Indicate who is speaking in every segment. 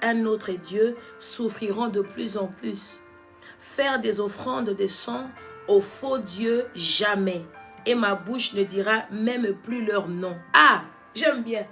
Speaker 1: un autre Dieu souffriront de plus en plus. Faire des offrandes de sang aux faux dieux, jamais. Et ma bouche ne dira même plus leur nom. Ah, j'aime bien.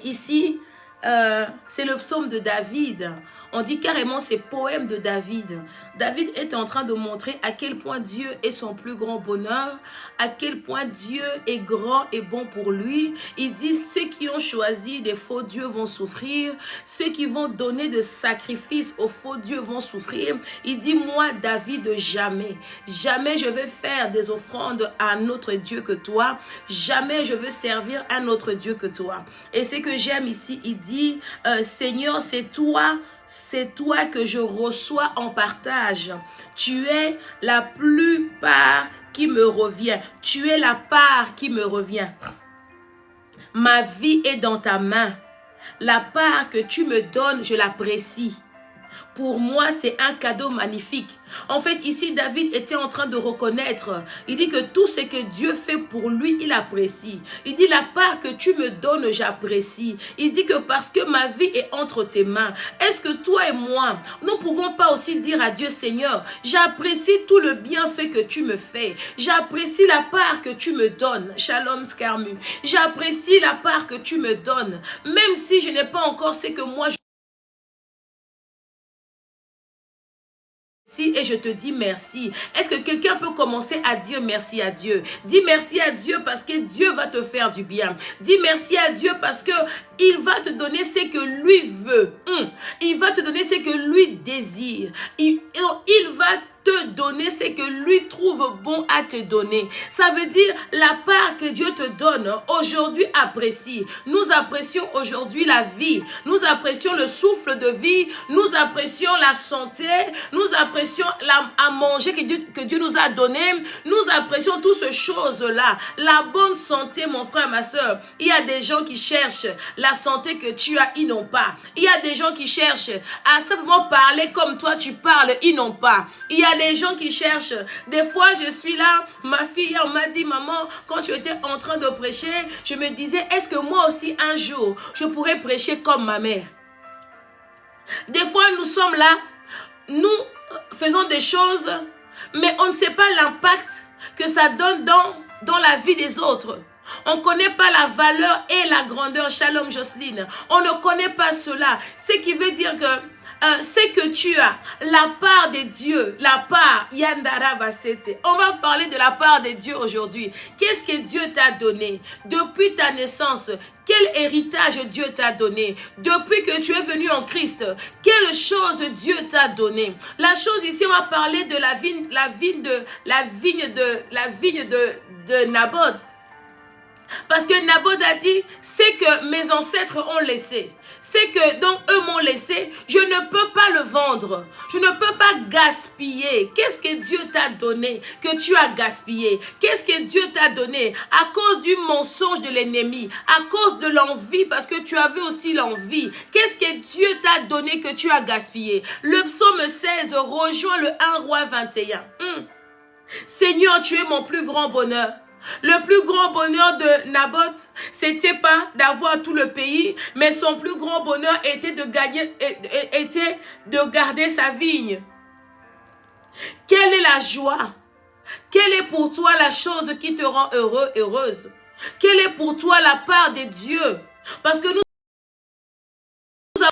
Speaker 1: Ici, c'est le psaume de David. On dit carrément c'est poème de David. David est en train de montrer à quel point Dieu est son plus grand bonheur, à quel point Dieu est grand et bon pour lui. Il dit ceux qui ont choisi des faux dieux vont souffrir, ceux qui vont donner de sacrifices aux faux dieux vont souffrir. Il dit moi David jamais, jamais je vais faire des offrandes à un autre Dieu que toi, jamais je veux servir un autre Dieu que toi. Et ce que j'aime ici, il dit Seigneur c'est toi que je reçois en partage. Tu es la plupart qui me revient. Tu es la part qui me revient. Ma vie est dans ta main. La part que tu me donnes, je l'apprécie. Pour moi, c'est un cadeau magnifique. En fait, ici, David était en train de reconnaître. Il dit que tout ce que Dieu fait pour lui, il apprécie. Il dit, la part que tu me donnes, j'apprécie. Il dit que parce que ma vie est entre tes mains, est-ce que toi et moi, nous ne pouvons pas aussi dire à Dieu, Seigneur, j'apprécie tout le bienfait que tu me fais. J'apprécie la part que tu me donnes. Shalom Skarmu. J'apprécie la part que tu me donnes. Même si je n'ai pas encore ce que moi je et je te dis merci. Est-ce que quelqu'un peut commencer à dire merci à Dieu? Dis merci à Dieu parce que Dieu va te faire du bien. Dis merci à Dieu parce que il va te donner ce que lui veut. Il va te donner ce que lui désire. Il va te donner ce que lui trouve bon à te donner. Ça veut dire la part que Dieu te donne aujourd'hui apprécie. Nous apprécions aujourd'hui la vie. Nous apprécions le souffle de vie. Nous apprécions la santé. Nous apprécions à manger que Dieu nous a donné. Nous apprécions toutes ces choses-là. La bonne santé, mon frère, ma soeur. Il y a des gens qui cherchent la santé que tu as, ils n'ont pas. Il y a des gens qui cherchent à simplement parler comme toi tu parles, ils n'ont pas. Il y a des gens qui cherchent. Des fois, je suis là. Ma fille hier m'a dit, maman, quand tu étais en train de prêcher, je me disais, est-ce que moi aussi, un jour, je pourrais prêcher comme ma mère? Des fois, nous sommes là. Nous faisons des choses, mais on ne sait pas l'impact que ça donne dans la vie des autres. On ne connaît pas la valeur et la grandeur. Shalom Jocelyne. On ne connaît pas cela. Ce qui veut dire que c'est que tu as la part de Dieu, la part Yandara Basete. On va parler de la part de Dieu aujourd'hui. Qu'est-ce que Dieu t'a donné depuis ta naissance? Quel héritage Dieu t'a donné depuis que tu es venu en Christ? Quelle chose Dieu t'a donné? La chose ici, on va parler de la vigne de Naboth. Parce que Naboth a dit, c'est que mes ancêtres ont laissé. C'est que donc eux m'ont laissé, je ne peux pas le vendre. Je ne peux pas gaspiller. Qu'est-ce que Dieu t'a donné que tu as gaspillé? Qu'est-ce que Dieu t'a donné à cause du mensonge de l'ennemi, à cause de l'envie, parce que tu avais aussi l'envie? Qu'est-ce que Dieu t'a donné que tu as gaspillé? Le psaume 16 rejoint le 1 Roi 21. Seigneur, tu es mon plus grand bonheur. Le plus grand bonheur de Naboth, c'était pas d'avoir tout le pays, mais son plus grand bonheur était de garder sa vigne. Quelle est la joie? Quelle est pour toi la chose qui te rend heureux, heureuse? Quelle est pour toi la part de Dieu? Parce que nous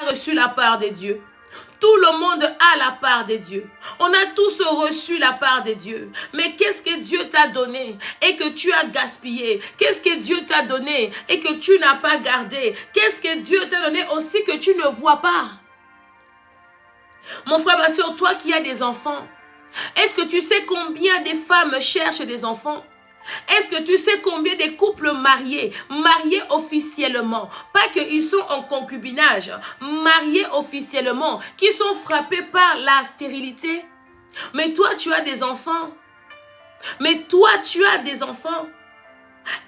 Speaker 1: avons reçu la part de Dieu. Tout le monde a la part de Dieu. On a tous reçu la part de Dieu. Mais qu'est-ce que Dieu t'a donné et que tu as gaspillé? Qu'est-ce que Dieu t'a donné et que tu n'as pas gardé? Qu'est-ce que Dieu t'a donné aussi que tu ne vois pas? Mon frère, ma soeur, toi qui as des enfants, est-ce que tu sais combien de femmes cherchent des enfants? Est-ce que tu sais combien de couples mariés officiellement, pas qu'ils sont en concubinage, mariés officiellement, qui sont frappés par la stérilité? Mais toi, tu as des enfants.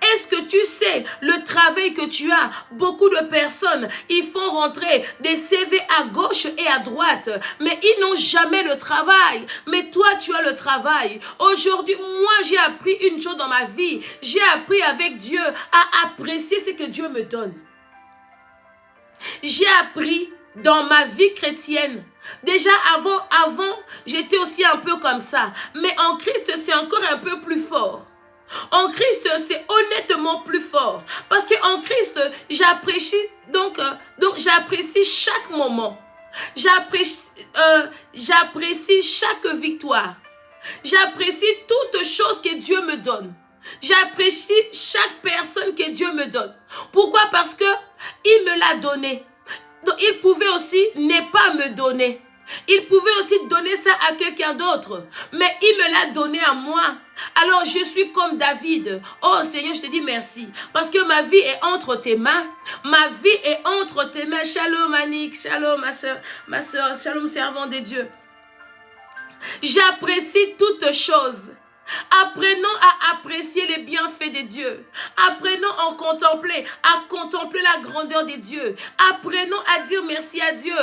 Speaker 1: Est-ce que tu sais le travail que tu as? Beaucoup de personnes, ils font rentrer des CV à gauche et à droite, mais ils n'ont jamais le travail. Mais toi, tu as le travail. Aujourd'hui, moi, j'ai appris une chose dans ma vie. J'ai appris avec Dieu à apprécier ce que Dieu me donne. j'ai appris dans ma vie chrétienne. Déjà avant, j'étais aussi un peu comme ça. Mais en Christ, c'est encore un peu plus fort. En Christ, c'est honnêtement plus fort. Parce qu'en Christ, j'apprécie j'apprécie chaque moment. J'apprécie chaque victoire. J'apprécie toutes choses que Dieu me donne. J'apprécie chaque personne que Dieu me donne. Pourquoi? Parce que il me l'a donné. Donc, il pouvait aussi ne pas me donner. Il pouvait aussi donner ça à quelqu'un d'autre. Mais il me l'a donné à moi. Alors je suis comme David. Oh Seigneur, je te dis merci. Parce que ma vie est entre tes mains. Ma vie est entre tes mains. Shalom Annick. Shalom ma soeur. Shalom servant de Dieu. J'apprécie toutes choses. Apprenons à apprécier les bienfaits de Dieu. Apprenons à contempler la grandeur de Dieu. Apprenons à dire merci à Dieu.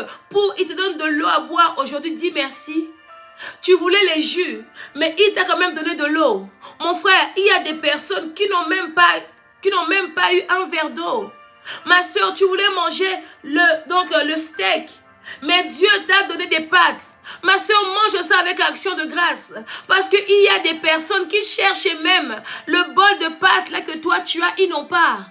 Speaker 1: Il te donne de l'eau à boire. Aujourd'hui, dis merci. Tu voulais les jus, mais il t'a quand même donné de l'eau. Mon frère, il y a des personnes qui n'ont même pas eu un verre d'eau. Ma soeur, tu voulais manger le steak. Mais Dieu t'a donné des pâtes. Ma soeur, mange ça avec action de grâce. Parce qu'il y a des personnes qui cherchent même le bol de pâtes là que toi tu as, ils n'ont pas.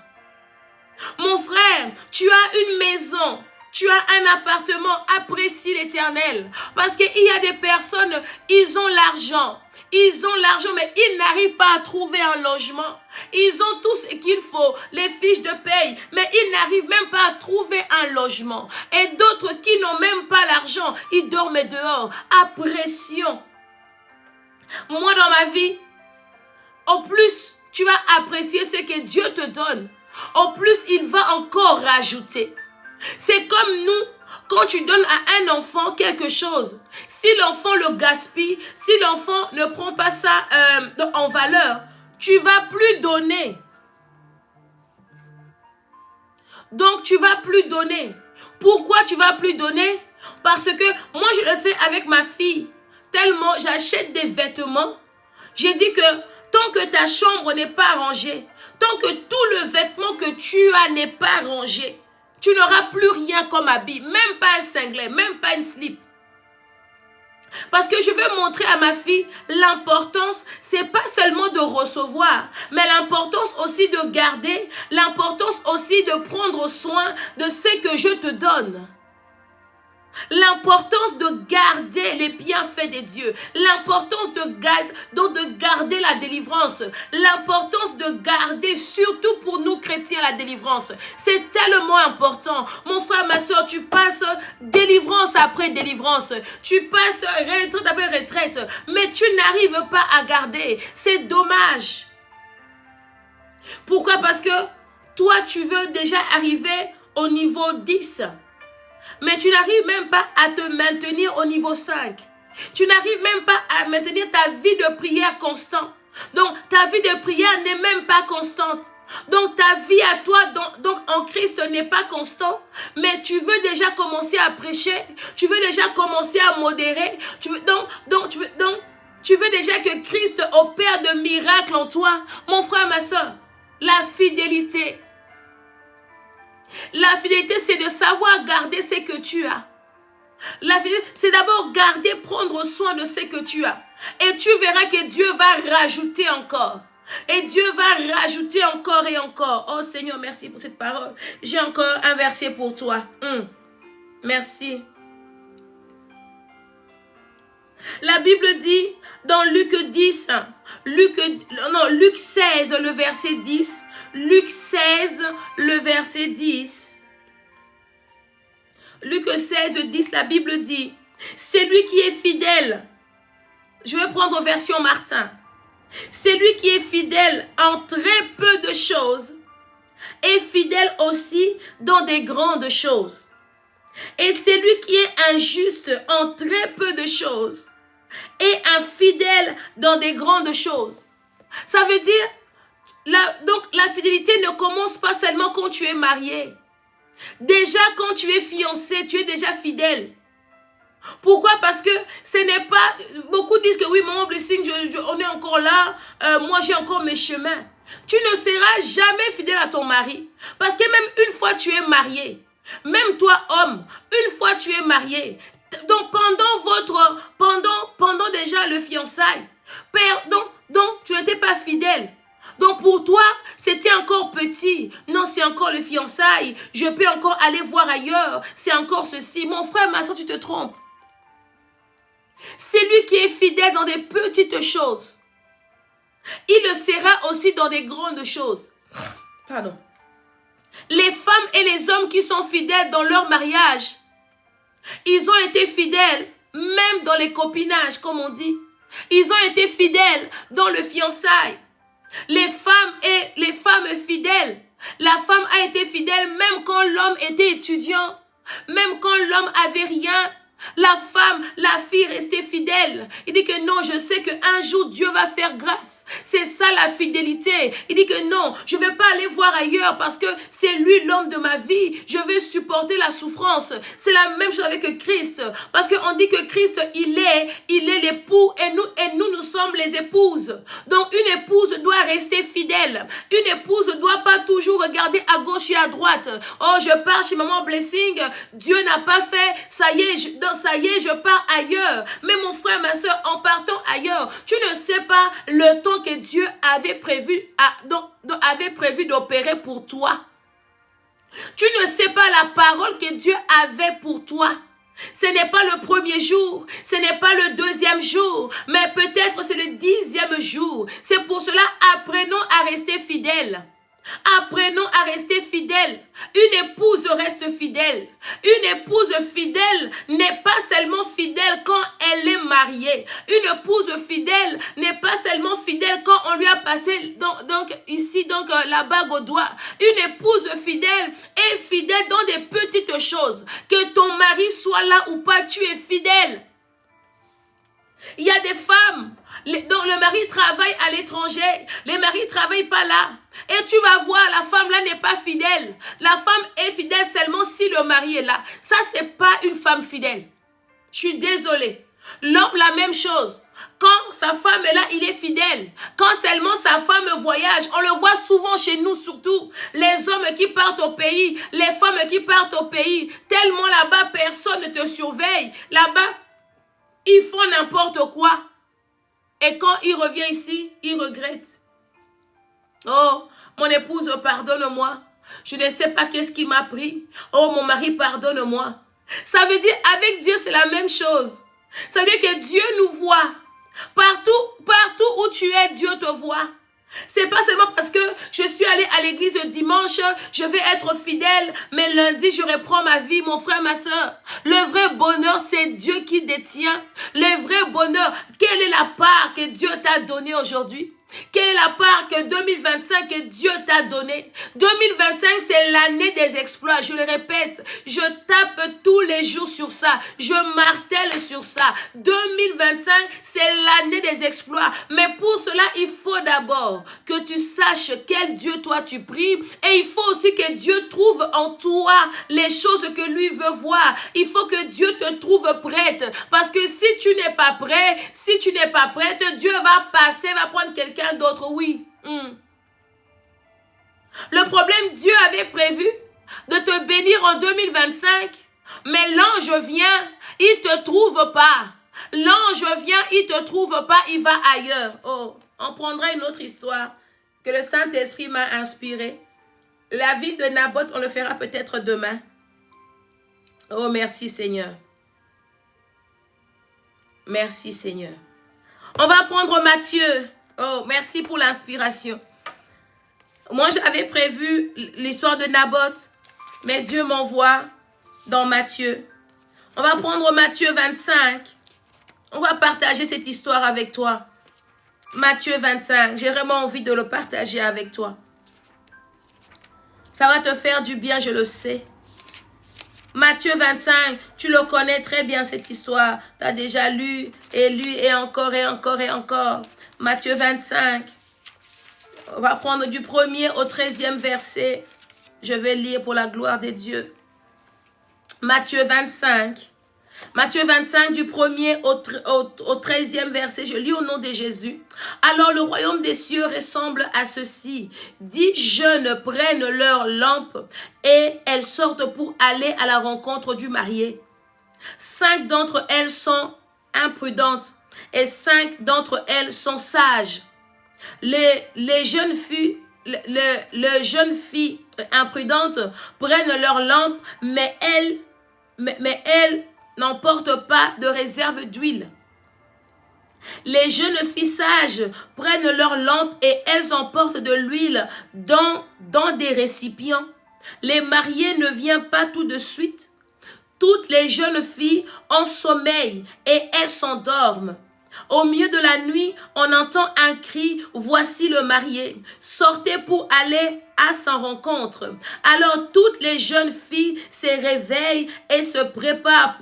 Speaker 1: Mon frère, tu as une maison. Tu as un appartement, apprécie l'Éternel. Parce qu'il y a des personnes, ils ont l'argent. Ils ont l'argent, mais ils n'arrivent pas à trouver un logement. Ils ont tout ce qu'il faut, les fiches de paye, mais ils n'arrivent même pas à trouver un logement. Et d'autres qui n'ont même pas l'argent, ils dorment dehors. Apprécions. Moi, dans ma vie, au plus tu vas apprécier ce que Dieu te donne, au plus il va encore rajouter. C'est comme nous, quand tu donnes à un enfant quelque chose, si l'enfant le gaspille, si l'enfant ne prend pas ça en valeur, tu vas plus donner. Donc tu vas plus donner. Pourquoi tu vas plus donner? Parce que moi je le fais avec ma fille. Tellement j'achète des vêtements. J'ai dit que tant que ta chambre n'est pas rangée, tant que tout le vêtement que tu as n'est pas rangé, tu n'auras plus rien comme habit, même pas un singlet, même pas une slip. Parce que je veux montrer à ma fille l'importance, c'est pas seulement de recevoir, mais l'importance aussi de garder, l'importance aussi de prendre soin de ce que je te donne. L'importance de garder les bienfaits de Dieu, l'importance de garder la délivrance, l'importance de garder, surtout pour nous chrétiens, la délivrance. C'est tellement important. Mon frère, ma soeur, tu passes délivrance après délivrance, tu passes retraite après retraite, mais tu n'arrives pas à garder. C'est dommage. Pourquoi? Parce que toi, tu veux déjà arriver au niveau 10. Mais tu n'arrives même pas à te maintenir au niveau 5. Tu n'arrives même pas à maintenir ta vie de prière constante. Donc, ta vie de prière n'est même pas constante. Donc, ta vie à toi, donc en Christ n'est pas constante. Mais tu veux déjà commencer à prêcher. Tu veux déjà commencer à modérer. Tu veux déjà que Christ opère de miracles en toi. Mon frère, ma soeur, la fidélité. La fidélité, c'est de savoir garder ce que tu as. La fidélité, c'est d'abord garder, prendre soin de ce que tu as. Et tu verras que Dieu va rajouter encore. Et Dieu va rajouter encore et encore. Oh Seigneur, merci pour cette parole. J'ai encore un verset pour toi. Merci. La Bible dit dans Luc 16, le verset 10. Luc 16, le verset 10. Luc 16, 10, la Bible dit, c'est lui qui est fidèle. Je vais prendre version Martin. C'est lui qui est fidèle en très peu de choses et fidèle aussi dans des grandes choses. Et c'est lui qui est injuste en très peu de choses et infidèle dans des grandes choses. Ça veut dire, donc la fidélité ne commence pas seulement quand tu es marié. Déjà quand tu es fiancé, tu es déjà fidèle. Pourquoi? Parce que ce n'est pas... Beaucoup disent que oui, maman Blessing, on est encore là, moi j'ai encore mes chemins. Tu ne seras jamais fidèle à ton mari. Parce que même une fois tu es marié, Même toi, homme, une fois tu es marié, donc pendant déjà le fiançailles, donc tu n'étais pas fidèle. Donc pour toi, c'était encore petit. Non, c'est encore le fiançailles. Je peux encore aller voir ailleurs. C'est encore ceci. Mon frère, ma soeur, tu te trompes. C'est lui qui est fidèle dans des petites choses. Il le sera aussi dans des grandes choses. Pardon. Les femmes et les hommes qui sont fidèles dans leur mariage, ils ont été fidèles même dans les copinages, comme on dit. Ils ont été fidèles dans le fiançailles. Les femmes fidèles. La femme a été fidèle même quand l'homme était étudiant. Même quand l'homme avait rien. La fille restait fidèle. Il dit que non, je sais qu'un jour Dieu va faire grâce. C'est ça la fidélité. Il dit que non, je ne vais pas aller voir ailleurs parce que c'est lui l'homme de ma vie. Je vais supporter la souffrance. C'est la même chose avec Christ. Parce qu'on dit que Christ, il est l'époux et nous sommes les épouses. Donc une épouse doit rester fidèle. Une épouse ne doit pas toujours regarder à gauche et à droite. Oh, je pars chez Maman Blessing. Dieu n'a pas fait. Ça y est, je pars ailleurs. Mais mon frère, ma soeur, en partant ailleurs, tu ne sais pas le temps que Dieu avait prévu d'opérer pour toi. Tu ne sais pas la parole que Dieu avait pour toi. Ce n'est pas le premier jour, ce n'est pas le deuxième jour, mais peut-être c'est le 10e jour. C'est pour cela, apprenons à rester fidèles. Apprenons à rester fidèles. Une épouse reste fidèle. Une épouse fidèle n'est pas seulement fidèle quand elle est mariée. Une épouse fidèle n'est pas seulement fidèle quand on lui a passé la bague au doigt. Une épouse fidèle est fidèle dans des petites choses. Que ton mari soit là ou pas, tu es fidèle. Il y a des femmes dont le mari travaille à l'étranger. Les maris ne travaillent pas là. Et tu vas voir, la femme là n'est pas fidèle. La femme est fidèle seulement si le mari est là. Ça, c'est pas une femme fidèle. Je suis désolée. L'homme, la même chose. Quand sa femme est là, il est fidèle. Quand seulement sa femme voyage, on le voit souvent chez nous surtout. Les hommes qui partent au pays, les femmes qui partent au pays. Tellement là-bas, personne ne te surveille. Là-bas, ils font n'importe quoi. Et quand il revient ici, il regrette. Oh, mon épouse, pardonne-moi. Je ne sais pas qu'est-ce qui m'a pris. Oh, mon mari, pardonne-moi. Ça veut dire, avec Dieu, c'est la même chose. Ça veut dire que Dieu nous voit. Partout où tu es, Dieu te voit. C'est pas seulement parce que je suis allée à l'église dimanche, je vais être fidèle, mais lundi, je reprends ma vie, mon frère, ma soeur. Le vrai bonheur, c'est Dieu qui détient. Le vrai bonheur, quelle est la part que Dieu t'a donnée aujourd'hui? Quelle est la part que 2025 que Dieu t'a donné? 2025, c'est l'année des exploits. Je le répète, je tape tous les jours sur ça. Je martèle sur ça. 2025, c'est l'année des exploits. Mais pour cela, il faut d'abord que tu saches quel Dieu toi tu pries. Et il faut aussi que Dieu trouve en toi les choses que lui veut voir. Il faut que Dieu te trouve prête. Parce que si tu n'es pas prêt, si tu n'es pas prête, Dieu va passer, va prendre quelqu'un d'autre, oui. Le problème, Dieu avait prévu de te bénir en 2025, mais l'ange vient, il ne te trouve pas. L'ange vient, il ne te trouve pas, il va ailleurs. Oh, on prendra une autre histoire que le Saint-Esprit m'a inspirée. La vie de Naboth, on le fera peut-être demain. Oh, merci Seigneur. Merci Seigneur. On va prendre Matthieu. Oh, merci pour l'inspiration. Moi, j'avais prévu l'histoire de Naboth, mais Dieu m'envoie dans Matthieu. On va prendre Matthieu 25. On va partager cette histoire avec toi. Matthieu 25. J'ai vraiment envie de le partager avec toi. Ça va te faire du bien, je le sais. Matthieu 25, tu le connais très bien cette histoire. Tu as déjà lu et encore et encore et encore. Matthieu 25, on va prendre du 1er au 13e verset. Je vais lire pour la gloire de Dieu. Matthieu 25, Matthieu 25, du 1er au 13e verset, je lis au nom de Jésus. Alors le royaume des cieux ressemble à ceci. 10 jeunes prennent leur lampe et elles sortent pour aller à la rencontre du marié. 5 d'entre elles sont imprudentes et 5 d'entre elles sont sages. Les jeunes filles imprudentes prennent leur lampe, mais elles n'emportent pas de réserve d'huile. Les jeunes filles sages prennent leur lampe et elles emportent de l'huile dans des récipients. Les mariés ne viennent pas tout de suite. Toutes les jeunes filles ont sommeil et elles s'endorment. Au milieu de la nuit, on entend un cri, voici le marié, sortez pour aller à sa rencontre. Alors toutes les jeunes filles se réveillent et se préparent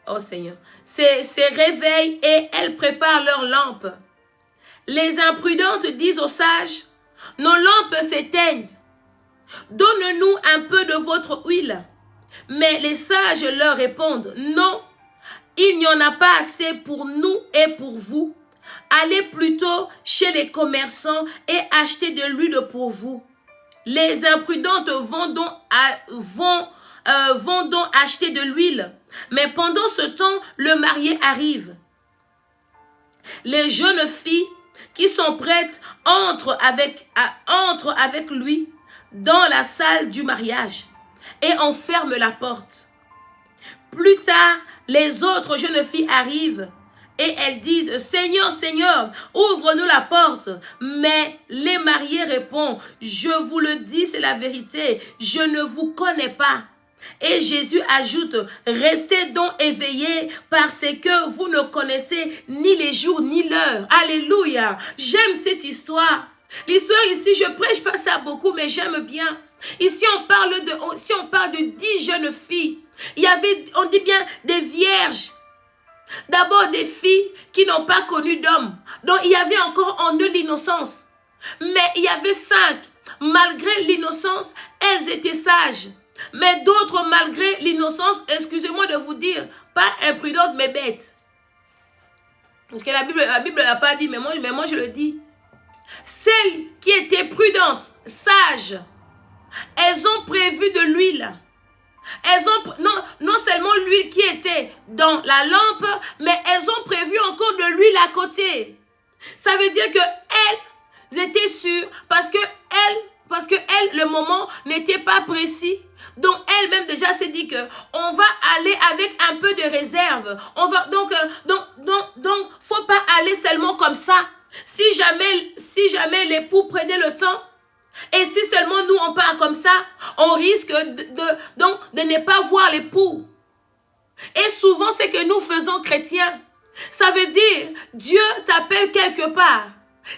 Speaker 1: oh Seigneur, se réveillent et elles préparent leurs lampes. Les imprudentes disent aux sages, nos lampes s'éteignent. Donne-nous un peu de votre huile. Mais les sages leur répondent, non, il n'y en a pas assez pour nous et pour vous. Allez plutôt chez les commerçants et achetez de l'huile pour vous. Les imprudentes vont donc acheter de l'huile. Mais pendant ce temps, le marié arrive. Les jeunes filles qui sont prêtes entrent avec lui dans la salle du mariage et on ferme la porte. Plus tard, les autres jeunes filles arrivent et elles disent, Seigneur, Seigneur, ouvre-nous la porte. Mais les mariés répondent, je vous le dis, c'est la vérité, je ne vous connais pas. Et Jésus ajoute, restez donc éveillés parce que vous ne connaissez ni les jours ni l'heure. Alléluia. J'aime cette histoire. L'histoire ici, je prêche pas ça beaucoup, mais j'aime bien. Ici, on parle de 10 jeunes filles. Il y avait, on dit bien, des vierges. D'abord, des filles qui n'ont pas connu d'homme. Donc, il y avait encore en eux l'innocence. Mais il y avait 5. Malgré l'innocence, elles étaient sages. Mais d'autres, malgré l'innocence, excusez-moi de vous dire, pas imprudentes, mais bêtes. Parce que la Bible n'a pas dit, mais moi je le dis. Celles qui étaient prudentes, sages, elles ont prévu de l'huile. Elles ont, non seulement l'huile qui était dans la lampe, mais elles ont prévu encore de l'huile à côté. Ça veut dire que elles étaient sûres parce que elles, le moment n'était pas précis. Donc elle-même déjà s'est dit que on va aller avec un peu de réserve. On va donc faut pas aller seulement comme ça. Si jamais l'époux prenait le temps et si seulement nous on part comme ça, on risque de ne pas voir l'époux. Et souvent c'est que nous faisons chrétiens. Ça veut dire Dieu t'appelle quelque part.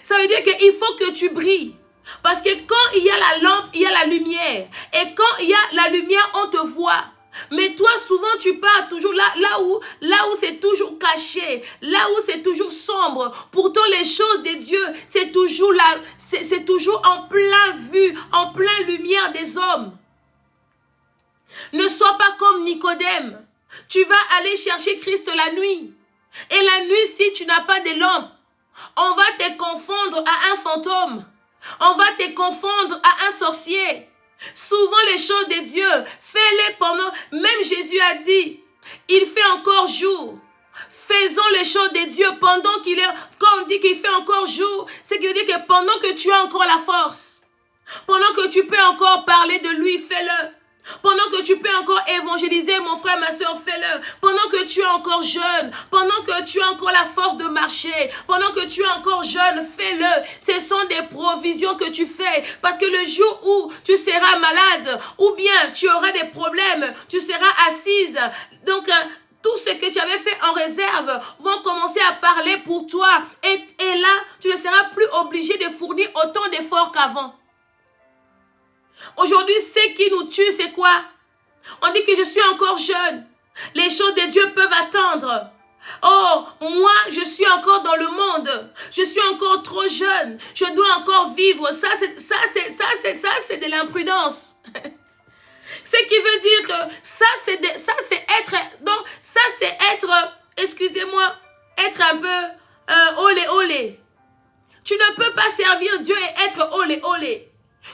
Speaker 1: Ça veut dire qu'il faut que tu brilles. Parce que quand il y a la lampe, il y a la lumière. Et quand il y a la lumière, on te voit. Mais toi, souvent, tu pars toujours là où c'est toujours caché, là où c'est toujours sombre. Pourtant, les choses de Dieu, c'est toujours là, c'est toujours en plein vue, en plein lumière des hommes. Ne sois pas comme Nicodème. Tu vas aller chercher Christ la nuit. Et la nuit, si tu n'as pas de lampe, on va te confondre à un fantôme. On va te confondre à un sorcier. Souvent les choses de Dieu, fais-les pendant, même Jésus a dit, il fait encore jour. Faisons les choses de Dieu pendant quand on dit qu'il fait encore jour, c'est qu'il dit que pendant que tu as encore la force, pendant que tu peux encore parler de lui, fais-le. Pendant que tu peux encore évangéliser mon frère, ma soeur, fais-le. Pendant que tu es encore jeune, pendant que tu as encore la force de marcher, pendant que tu es encore jeune, fais-le. Ce sont des provisions que tu fais. Parce que le jour où tu seras malade, ou bien tu auras des problèmes, tu seras assise. Donc, tout ce que tu avais fait en réserve vont commencer à parler pour toi. Et là, tu ne seras plus obligé de fournir autant d'efforts qu'avant. Aujourd'hui, ce qui nous tue, c'est quoi? On dit que je suis encore jeune. Les choses de Dieu peuvent attendre. Oh, moi, je suis encore dans le monde. Je suis encore trop jeune. Je dois encore vivre. Ça, c'est de l'imprudence. Ce qui veut dire que ça c'est être, donc ça c'est être, excusez-moi, être un peu olé olé. Tu ne peux pas servir Dieu et être olé olé.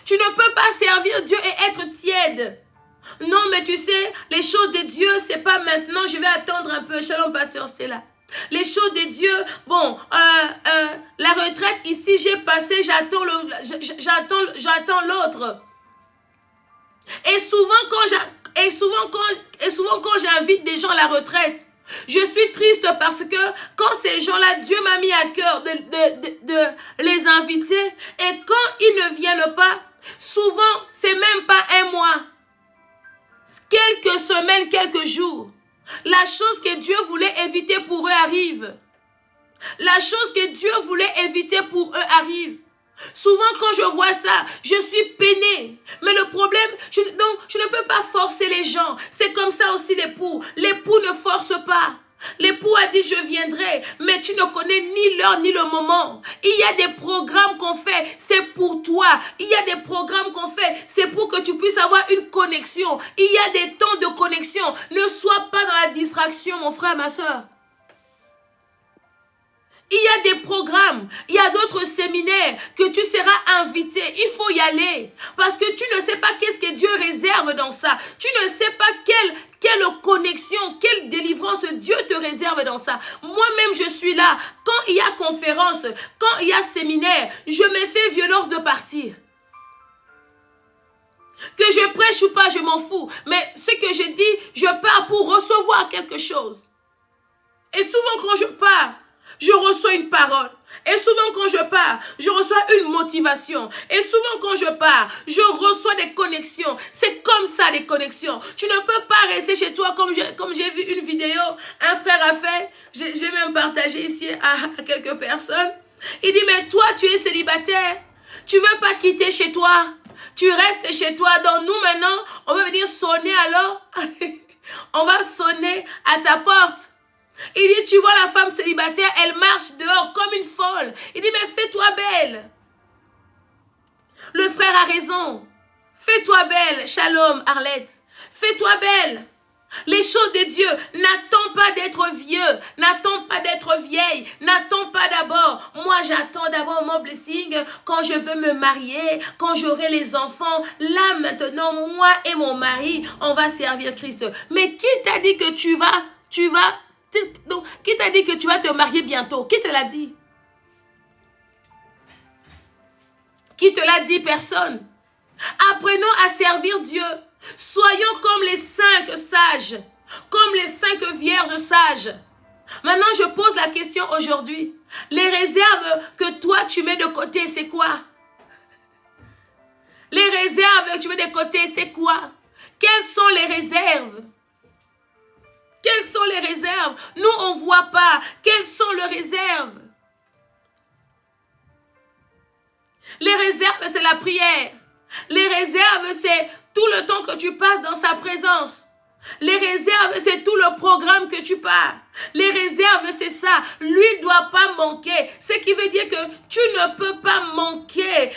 Speaker 1: Tu ne peux pas servir Dieu et être tiède. Non, mais tu sais, les choses de Dieu, c'est pas maintenant, je vais attendre un peu. Shalom, pasteur Stella. Les choses de Dieu, bon, la retraite ici, j'ai passé, j'attends l'autre. Et souvent quand j'invite des gens à la retraite, je suis triste parce que quand ces gens-là, Dieu m'a mis à cœur de les inviter. Et quand ils ne viennent pas, souvent, c'est même pas un mois. Quelques semaines, quelques jours. La chose que Dieu voulait éviter pour eux arrive. La chose que Dieu voulait éviter pour eux arrive. Souvent quand je vois ça, je suis peinée. Mais le problème, je ne peux pas forcer les gens. C'est comme ça aussi l'époux. L'époux ne force pas. L'époux a dit je viendrai, mais tu ne connais ni l'heure ni le moment. Il y a des programmes qu'on fait, c'est pour toi. Il y a des programmes qu'on fait, c'est pour que tu puisses avoir une connexion. Il y a des temps de connexion. Ne sois pas dans la distraction, mon frère, ma soeur. Il y a des programmes, il y a d'autres séminaires que tu seras invité. Il faut y aller. Parce que tu ne sais pas qu'est-ce que Dieu réserve dans ça. Tu ne sais pas quelle connexion, quelle délivrance Dieu te réserve dans ça. Moi-même, je suis là. Quand il y a conférence, quand il y a séminaire, je me fais violence de partir. Que je prêche ou pas, je m'en fous. Mais ce que je dis, je pars pour recevoir quelque chose. Et souvent quand je pars, je reçois une parole. Et souvent quand je pars, je reçois une motivation. Et souvent quand je pars, je reçois des connexions. C'est comme ça des connexions. Tu ne peux pas rester chez toi comme j'ai vu une vidéo, un frère a fait. J'ai même partagé ici à quelques personnes. Il dit, mais toi tu es célibataire. Tu ne veux pas quitter chez toi. Tu restes chez toi. Donc nous maintenant, on va venir sonner alors. On va sonner à ta porte. Il dit, tu vois la femme célibataire, elle marche dehors comme une folle. Il dit, mais fais-toi belle. Le frère a raison. Fais-toi belle. Shalom, Arlette. Fais-toi belle. Les choses de Dieu, n'attends pas d'être vieux. N'attends pas d'être vieille. N'attends pas d'abord. Moi, j'attends d'abord mon blessing quand je veux me marier, quand j'aurai les enfants. Là, maintenant, moi et mon mari, on va servir Christ. Mais qui t'a dit que tu vas donc, qui t'a dit que tu vas te marier bientôt? Qui te l'a dit? Qui te l'a dit? Personne. Apprenons à servir Dieu. Soyons comme les 5 sages. Comme les 5 vierges sages. Maintenant, je pose la question aujourd'hui. Les réserves que toi, tu mets de côté, c'est quoi? Les réserves que tu mets de côté, c'est quoi? Quelles sont les réserves? Quelles sont les réserves? Nous, on ne voit pas. Quelles sont les réserves? Les réserves, c'est la prière. Les réserves, c'est tout le temps que tu passes dans sa présence. Les réserves, c'est tout le programme que tu pars. Les réserves, c'est ça. L'huile ne doit pas manquer. Ce qui veut dire que tu ne peux pas manquer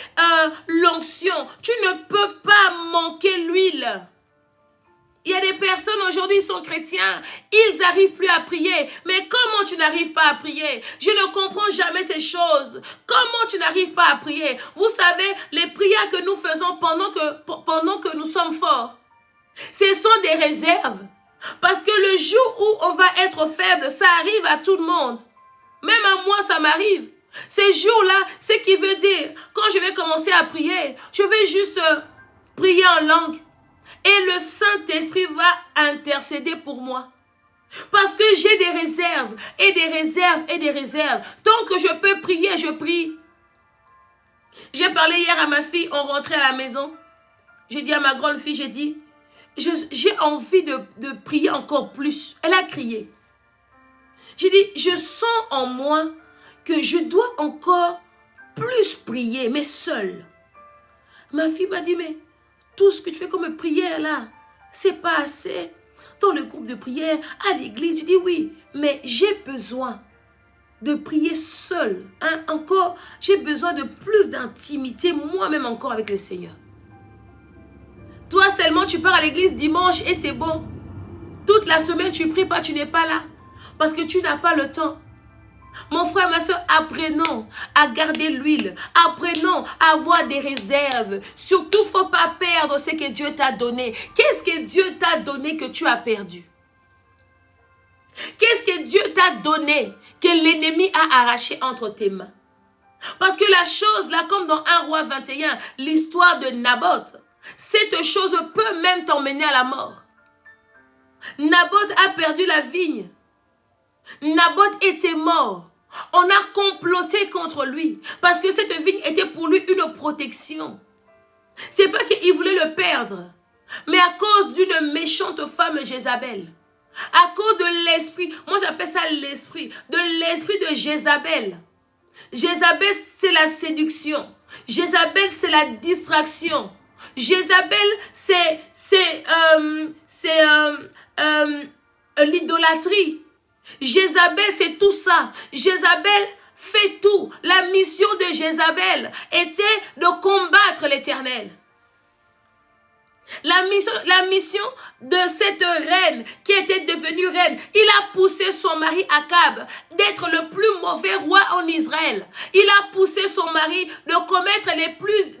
Speaker 1: l'onction. Tu ne peux pas manquer l'huile. Il y a des personnes aujourd'hui, ils sont chrétiens, ils n'arrivent plus à prier. Mais comment tu n'arrives pas à prier? Je ne comprends jamais ces choses. Comment tu n'arrives pas à prier? Vous savez, les prières que nous faisons pendant que nous sommes forts, ce sont des réserves. Parce que le jour où on va être faible, ça arrive à tout le monde. Même à moi, ça m'arrive. Ces jours-là, ce qui veut dire, quand je vais commencer à prier, je vais juste prier en langue. Et le Saint-Esprit va intercéder pour moi. Parce que j'ai des réserves, et des réserves, et des réserves. Tant que je peux prier, je prie. J'ai parlé hier à ma fille, on rentrait à la maison. J'ai dit à ma grande fille, j'ai dit, j'ai envie de prier encore plus. Elle a crié. J'ai dit, je sens en moi que je dois encore plus prier, mais seule. Ma fille m'a dit, mais tout ce que tu fais comme prière là, c'est pas assez. Dans le groupe de prière, à l'église, je dis oui, mais j'ai besoin de prier seule. Hein? Encore, j'ai besoin de plus d'intimité, moi-même encore avec le Seigneur. Toi, seulement tu pars à l'église dimanche et c'est bon. Toute la semaine tu pries pas, tu n'es pas là. Parce que tu n'as pas le temps. Mon frère, ma soeur, apprenons à garder l'huile. Apprenons à avoir des réserves. Surtout, il ne faut pas perdre ce que Dieu t'a donné. Qu'est-ce que Dieu t'a donné que tu as perdu? Qu'est-ce que Dieu t'a donné que l'ennemi a arraché entre tes mains? Parce que la chose, là, comme dans 1 Roi 21, l'histoire de Naboth, cette chose peut même t'emmener à la mort. Naboth a perdu la vigne. Naboth était mort. On a comploté contre lui parce que cette vigne était pour lui une protection. C'est pas qu'il voulait le perdre, mais à cause d'une méchante femme Jézabel. À cause de l'esprit, moi j'appelle ça l'esprit, de Jézabel. Jézabel, c'est la séduction. Jézabel, c'est la distraction. Jézabel, c'est l'idolâtrie. Jézabel, c'est tout ça. Jézabel fait tout. La mission de Jézabel était de combattre l'Éternel. La mission de cette reine qui était devenue reine, il a poussé son mari Akab d'être le plus mauvais roi en Israël. Il a poussé son mari de commettre les plus...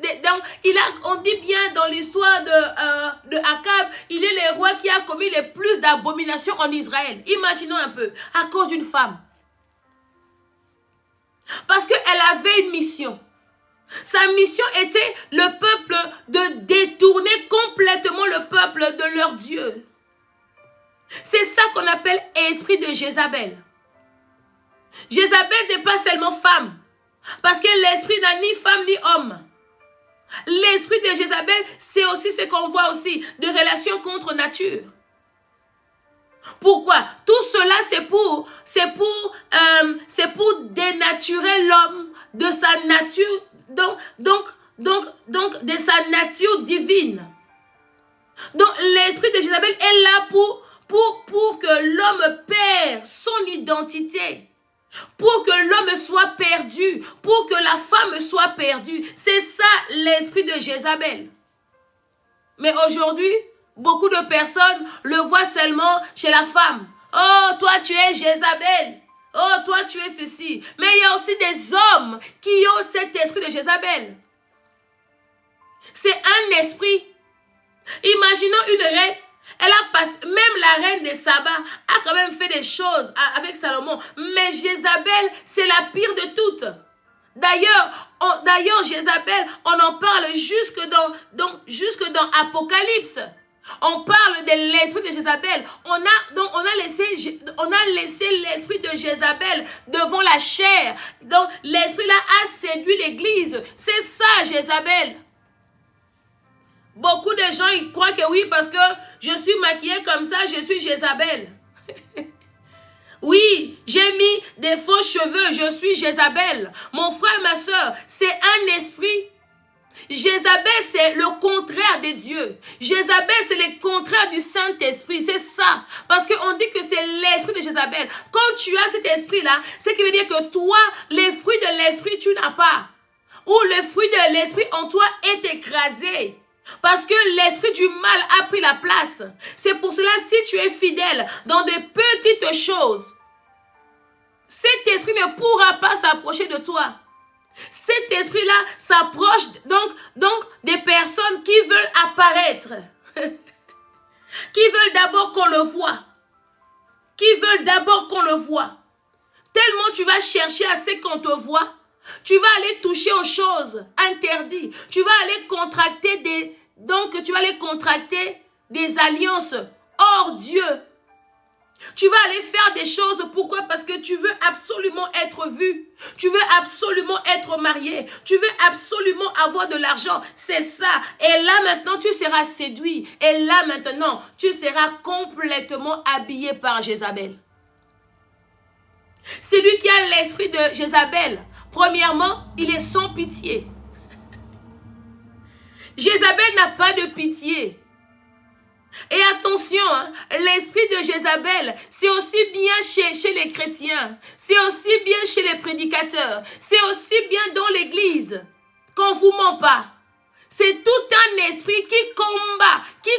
Speaker 1: on dit bien dans l'histoire de Akab, il est le roi qui a commis les plus d'abominations en Israël. Imaginons un peu, à cause d'une femme. Parce qu'elle avait une mission. Sa mission était le peuple de détourner complètement le peuple de leur Dieu. C'est ça qu'on appelle esprit de Jézabel. Jézabel n'est pas seulement femme, parce que l'esprit n'a ni femme ni homme. L'esprit de Jézabel, c'est aussi ce qu'on voit aussi, de relations contre nature. Pourquoi? Tout cela, c'est pour dénaturer l'homme de sa nature. Donc, de sa nature divine. Donc, l'esprit de Jézabel est là pour que l'homme perde son identité. Pour que l'homme soit perdu. Pour que la femme soit perdue. C'est ça l'esprit de Jézabel. Mais aujourd'hui, beaucoup de personnes le voient seulement chez la femme. Oh, toi tu es Jézabel. Oh, toi, tu es ceci. Mais il y a aussi des hommes qui ont cet esprit de Jézabel. C'est un esprit. Imaginons une reine. Elle a passé, même la reine de Saba a quand même fait des choses avec Salomon. Mais Jézabel, c'est la pire de toutes. D'ailleurs, Jézabel, on en parle jusque dans Apocalypse. On parle de l'esprit de Jézabel. On a laissé l'esprit de Jézabel devant la chair. Donc, l'esprit là a séduit l'église. C'est ça, Jézabel. Beaucoup de gens, ils croient que oui, parce que je suis maquillée comme ça, je suis Jézabel. Oui, j'ai mis des faux cheveux, je suis Jézabel. Mon frère, ma soeur, c'est un esprit. Jézabel, c'est le contraire de Dieu. Jézabel, c'est le contraire du Saint-Esprit. C'est ça. Parce qu'on dit que c'est l'esprit de Jézabel. Quand tu as cet esprit-là, ce qui veut dire que toi, les fruits de l'esprit, tu n'as pas. Ou le fruit de l'esprit en toi est écrasé. Parce que l'esprit du mal a pris la place. C'est pour cela, si tu es fidèle dans de petites choses, cet esprit ne pourra pas s'approcher de toi. Cet esprit-là s'approche donc des personnes qui veulent apparaître. Qui veulent d'abord qu'on le voit. Qui veulent d'abord qu'on le voit. Tellement tu vas chercher à ce qu'on te voit. Tu vas aller toucher aux choses interdites. Tu vas aller contracter des alliances hors Dieu. Tu vas aller faire des choses, pourquoi? Parce que tu veux absolument être vu. Tu veux absolument être marié. Tu veux absolument avoir de l'argent. C'est ça. Et là maintenant, tu seras séduit. Et là maintenant, tu seras complètement habillé par Jézabel. Celui qui a l'esprit de Jézabel, premièrement, il est sans pitié. Jézabel n'a pas de pitié. Et attention, hein, l'esprit de Jézabel, c'est aussi bien chez les chrétiens, c'est aussi bien chez les prédicateurs, c'est aussi bien dans l'église, qu'on ne vous ment pas. C'est tout un esprit qui combat, qui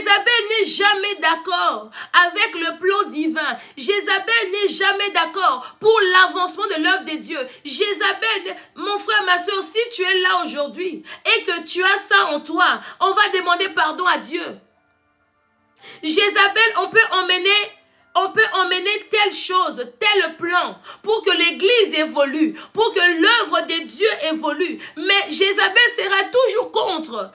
Speaker 1: Jézabel n'est jamais d'accord avec le plan divin. Jézabel n'est jamais d'accord pour l'avancement de l'œuvre de Dieu. Jézabel, mon frère, ma soeur, si tu es là aujourd'hui et que tu as ça en toi, on va demander pardon à Dieu. Jézabel, on peut emmener telle chose, tel plan pour que l'église évolue, pour que l'œuvre de Dieu évolue. Mais Jézabel sera toujours contre.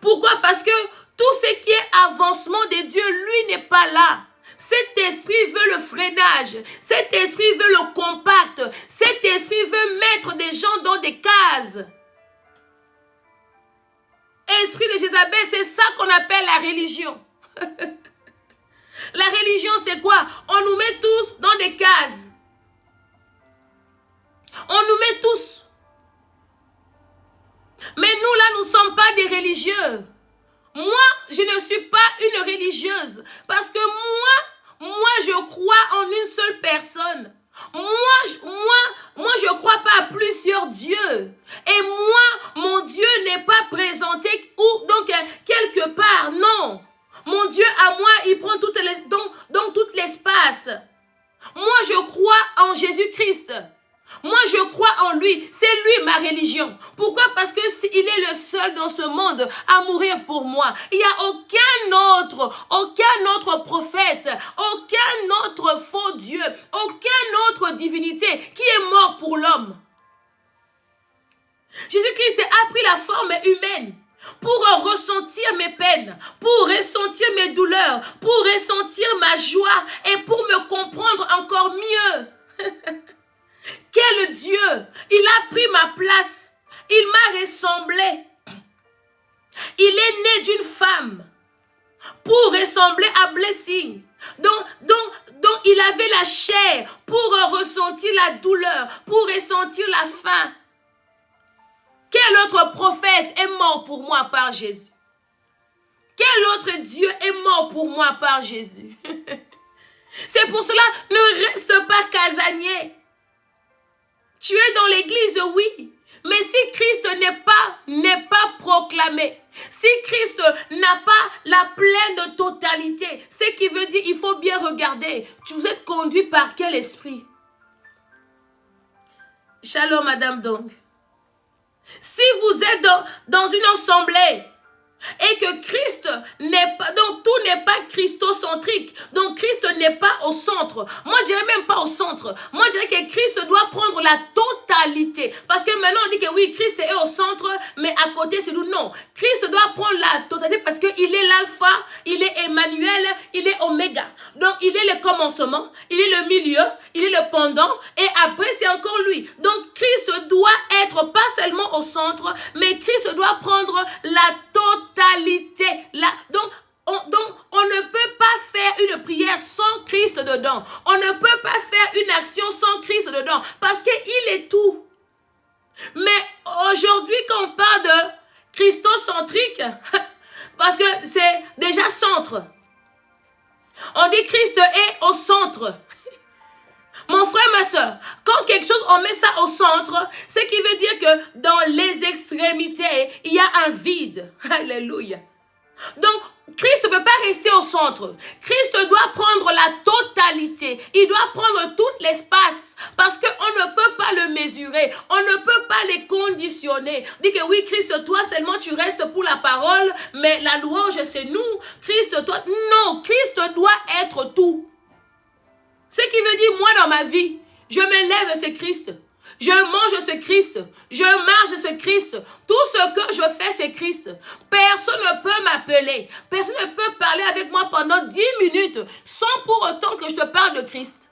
Speaker 1: Pourquoi? Parce que tout ce qui est avancement de Dieu, lui n'est pas là. Cet esprit veut le freinage. Cet esprit veut le compact. Cet esprit veut mettre des gens dans des cases. Esprit de Jézabel, c'est ça qu'on appelle la religion. La religion, c'est quoi? On nous met tous dans des cases. On nous met tous. Mais nous, là, nous ne sommes pas des religieux. Moi, je ne suis pas une religieuse. Parce que moi, je crois en une seule personne. Moi, je ne crois pas à plusieurs dieux. Et moi, mon Dieu n'est pas présenté donc quelque part. Non. Mon Dieu à moi, il prend tout l'espace. Moi, je crois en Jésus-Christ. Moi, je crois en lui. C'est lui ma religion. Pourquoi? Parce que il est le seul dans ce monde à mourir pour moi. Il n'y a aucun autre prophète, aucun autre faux Dieu, aucune autre divinité qui est mort pour l'homme. Jésus-Christ a pris la forme humaine pour ressentir mes peines, pour ressentir mes douleurs, pour ressentir ma joie et pour me comprendre encore mieux. Quel Dieu! Il a pris ma place. Il m'a ressemblé. Il est né d'une femme pour ressembler à Blessing. Donc il avait la chair pour ressentir la douleur, pour ressentir la faim. Quel autre prophète est mort pour moi par Jésus? Quel autre Dieu est mort pour moi par Jésus? C'est pour cela, ne reste pas casanier. Tu es dans l'église, oui. Mais si Christ n'est pas proclamé, si Christ n'a pas la pleine totalité, ce qui veut dire, il faut bien regarder. Vous êtes conduit par quel esprit? Shalom, Madame Dong. Si vous êtes dans une assemblée et que Christ n'est pas, donc tout n'est pas christocentrique, donc Christ n'est pas au centre. Moi, je dirais même pas au centre. Moi, je dirais que Christ doit prendre la totalité. Parce que maintenant, on dit que oui, Christ est au centre, mais à côté, c'est nous. Non. Christ doit prendre la totalité parce qu'il est l'alpha, il est Emmanuel, il est Oméga. Donc, il est le commencement, il est le milieu, il est le pendant, et après, c'est encore lui. Donc, Christ doit être pas seulement au centre, mais Christ doit prendre la totalité. Donc, on ne peut pas faire une prière sans Christ dedans. On ne peut pas faire une action sans Christ dedans. Parce qu'il est tout. Mais aujourd'hui, quand on parle de christocentrique, parce que c'est déjà centre. On dit Christ est au centre. Mon frère, ma soeur, quand quelque chose, on met ça au centre, ce qui veut dire que dans les extrémités, il y a un vide. Alléluia. Donc, Christ ne peut pas rester au centre. Christ doit prendre la totalité. Il doit prendre tout l'espace. Parce qu'on ne peut pas le mesurer. On ne peut pas les conditionner. On dit que oui, Christ, toi seulement tu restes pour la parole, mais la louange, c'est nous. Christ, toi, non, Christ doit être tout. Ce qui veut dire, moi dans ma vie, je me lève, c'est Christ. Je mange, c'est Christ. Je marche, c'est Christ. Tout ce que je fais, c'est Christ. Personne ne peut m'appeler. Personne ne peut parler avec moi pendant 10 minutes sans pour autant que je te parle de Christ.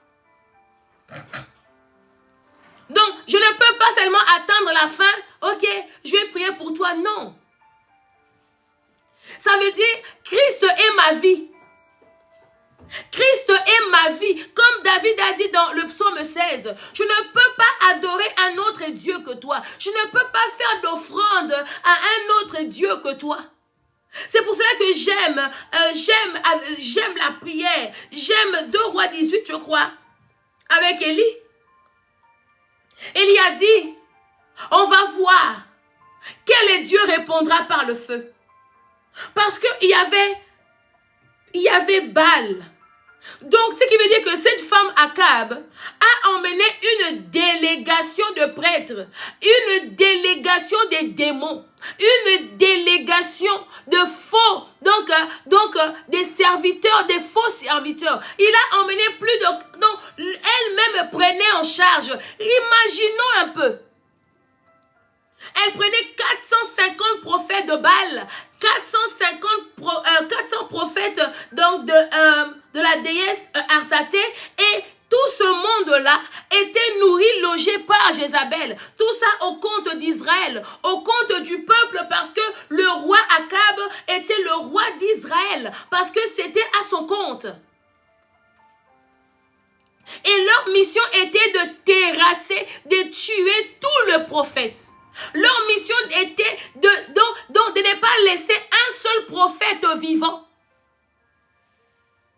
Speaker 1: Donc, je ne peux pas seulement attendre la fin. Ok, je vais prier pour toi. Non. Ça veut dire, Christ est ma vie. Christ est ma vie. Comme David a dit dans le psaume 16, je ne peux pas adorer un autre Dieu que toi. Je ne peux pas faire d'offrande à un autre Dieu que toi. C'est pour cela que j'aime la prière. J'aime 2 Rois 18, je crois, avec Élie. Élie a dit, on va voir quel Dieu répondra par le feu. Parce qu'il y avait il y avait Baal. Donc, ce qui veut dire que cette femme Akab a emmené une délégation de prêtres, une délégation des démons, une délégation de faux, donc des serviteurs, des faux serviteurs. Il a emmené plus de... Donc, elle-même prenait en charge. Imaginons un peu. Elle prenait 450 prophètes de Baal, 400 prophètes donc de la déesse Arsaté, et tout ce monde-là était nourri, logé par Jézabel. Tout ça au compte d'Israël, au compte du peuple, parce que le roi Akab était le roi d'Israël, parce que c'était à son compte. Et leur mission était de terrasser, de tuer tout le prophète. Leur mission était de ne pas laisser un seul prophète vivant.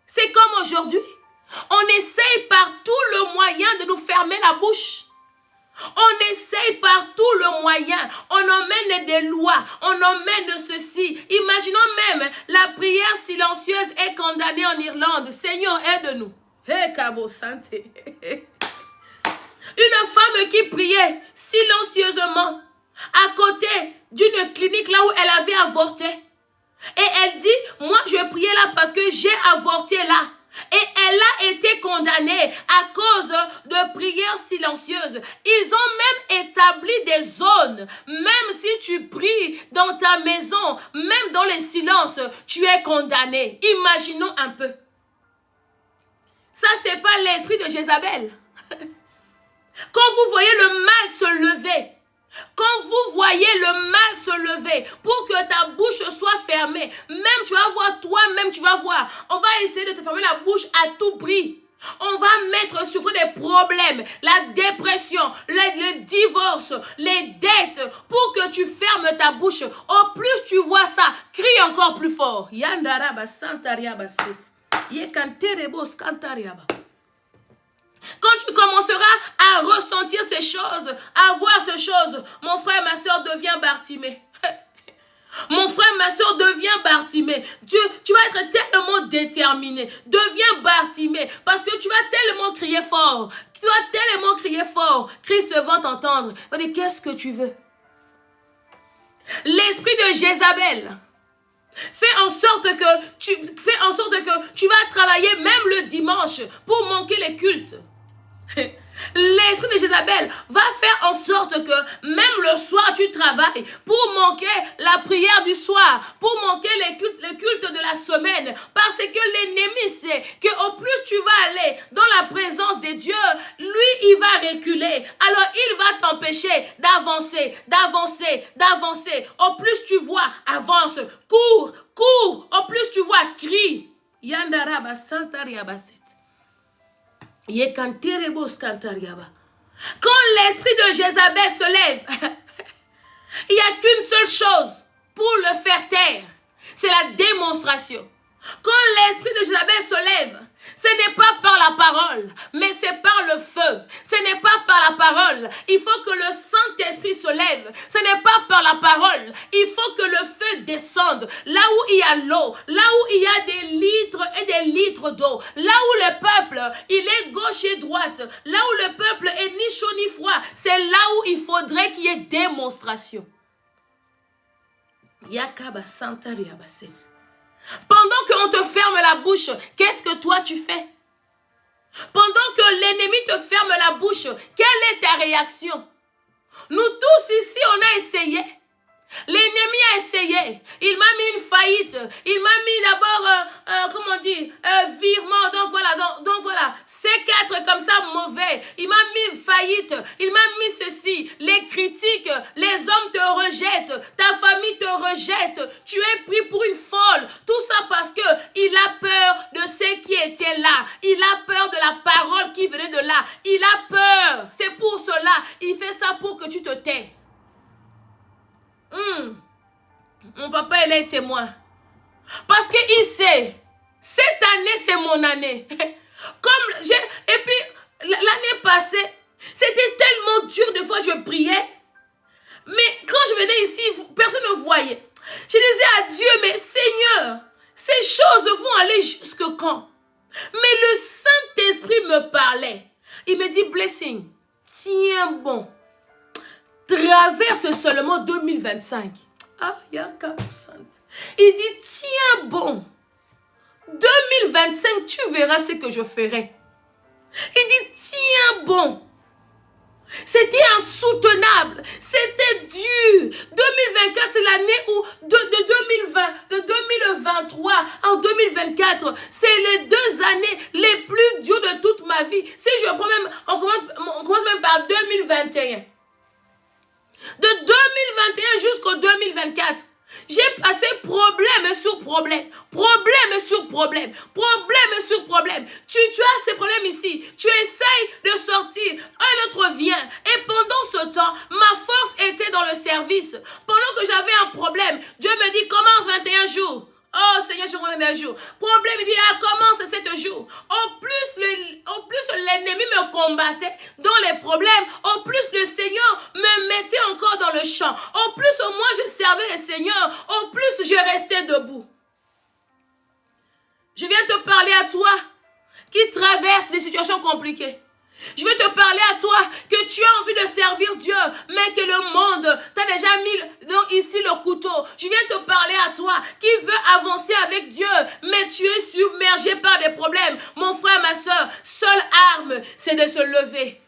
Speaker 1: C'est comme aujourd'hui. On essaye par tout le moyen de nous fermer la bouche. On essaye par tout le moyen. On emmène des lois. On emmène ceci. Imaginons même la prière silencieuse est condamnée en Irlande. Seigneur, aide-nous. Hey, Cabo Santé. Une femme qui priait silencieusement à côté d'une clinique là où elle avait avorté. Et elle dit, moi je priais là parce que j'ai avorté là. Et elle a été condamnée à cause de prières silencieuses. Ils ont même établi des zones. Même si tu pries dans ta maison, même dans les silences, tu es condamné. Imaginons un peu. Ça, c'est pas l'esprit de Jézabel. Quand vous voyez le mal se lever, quand vous voyez le mal se lever, pour que ta bouche soit fermée, même tu vas voir toi-même, tu vas voir, on va essayer de te fermer la bouche à tout prix. On va mettre sur des problèmes, la dépression, le divorce, les dettes, pour que tu fermes ta bouche. Au plus tu vois ça, crie encore plus fort. Yandaraba santariaba sit. Yekanterebos kantariaba. Quand tu commenceras à ressentir ces choses, à voir ces choses, mon frère, ma soeur, devient Bartimée. Mon frère, ma soeur, devient Bartimée. Tu vas être tellement déterminé. Deviens Bartimée. Parce que tu vas tellement crier fort. Tu vas tellement crier fort. Christ va t'entendre. Il va dire, qu'est-ce que tu veux? L'esprit de Jézabel fais en sorte que tu vas travailler même le dimanche pour manquer les cultes. L'esprit de Jézabel va faire en sorte que même le soir tu travailles pour manquer la prière du soir, pour manquer les cultes de la semaine, parce que l'ennemi sait que au plus tu vas aller dans la présence de Dieu, lui il va reculer, alors il va t'empêcher d'avancer. Au plus tu vois, avance, cours, au plus tu vois, crie. Yandaraba santariabaset. Quand l'esprit de Jézabel se lève, il n'y a qu'une seule chose pour le faire taire, c'est la démonstration. Quand l'esprit de Jézabel se lève, ce n'est pas par la parole, mais c'est par le feu. Ce n'est pas par la parole. Il faut que le Saint-Esprit se lève. Ce n'est pas par la parole. Il faut que le feu descende. Là où il y a l'eau, là où il y a des litres et des litres d'eau, là où le peuple, il est gauche et droite, là où le peuple est ni chaud ni froid, c'est là où il faudrait qu'il y ait démonstration. Yakaba Santariabaset. Pendant qu'on te ferme la bouche, qu'est-ce que toi tu fais? Pendant que l'ennemi te ferme la bouche, quelle est ta réaction? Nous tous ici, on a essayé. L'ennemi a essayé. Il m'a mis une faillite. Il m'a mis d'abord, comment on dit, virement. Donc voilà, C4 comme ça, mauvais. Il m'a mis faillite. Il m'a mis ceci. Les critiques, les hommes te rejettent. Ta famille te rejette. Tu es pris pour une folle. Tout ça parce que il a peur de ce qui était là. Il a peur de la parole qui venait de là. Il a peur. C'est pour cela. Il fait ça pour que tu te tais. Mon papa, il est témoin. Parce qu'il sait, cette année, c'est mon année. Et puis, l'année passée, c'était tellement dur, des fois, je priais. Mais quand je venais ici, personne ne voyait. Je disais à Dieu, mais Seigneur, Ces choses vont aller jusque quand? Mais le Saint-Esprit me parlait. Il me dit, Blessing, tiens bon. Traverse seulement 2025. Ah, Yaka Sainte. Il dit, tiens bon. 2025, tu verras ce que je ferai. Il dit, tiens bon. C'était insoutenable. C'était dur. 2024, c'est l'année où, de 2023 en 2024, c'est les 2 années les plus dures de toute ma vie. Si je prends même, on commence même par 2021. De 2021 jusqu'au 2024. J'ai passé problème sur problème, problème sur problème, problème sur problème. Tu as ces problèmes ici, tu essayes de sortir, un autre vient. Et pendant ce temps, ma force était dans le service. Pendant que j'avais un problème, Dieu me dit, commence 21 jours. Oh Seigneur, je reviens d'un jour. Problème, il dit, commence 7 jours. Au plus l'ennemi me combattait dans les problèmes, au plus le Seigneur me mettait encore dans le champ. Au plus moi je servais le Seigneur, au plus je restais debout. Je viens te parler à toi qui traverse des situations compliquées. Je vais te parler à toi que tu as envie de servir Dieu, mais que le monde t'a déjà mis ici le couteau. Je viens te parler à toi qui veux avancer avec Dieu, mais tu es submergé par des problèmes. Mon frère, ma soeur, seule arme, c'est de se lever.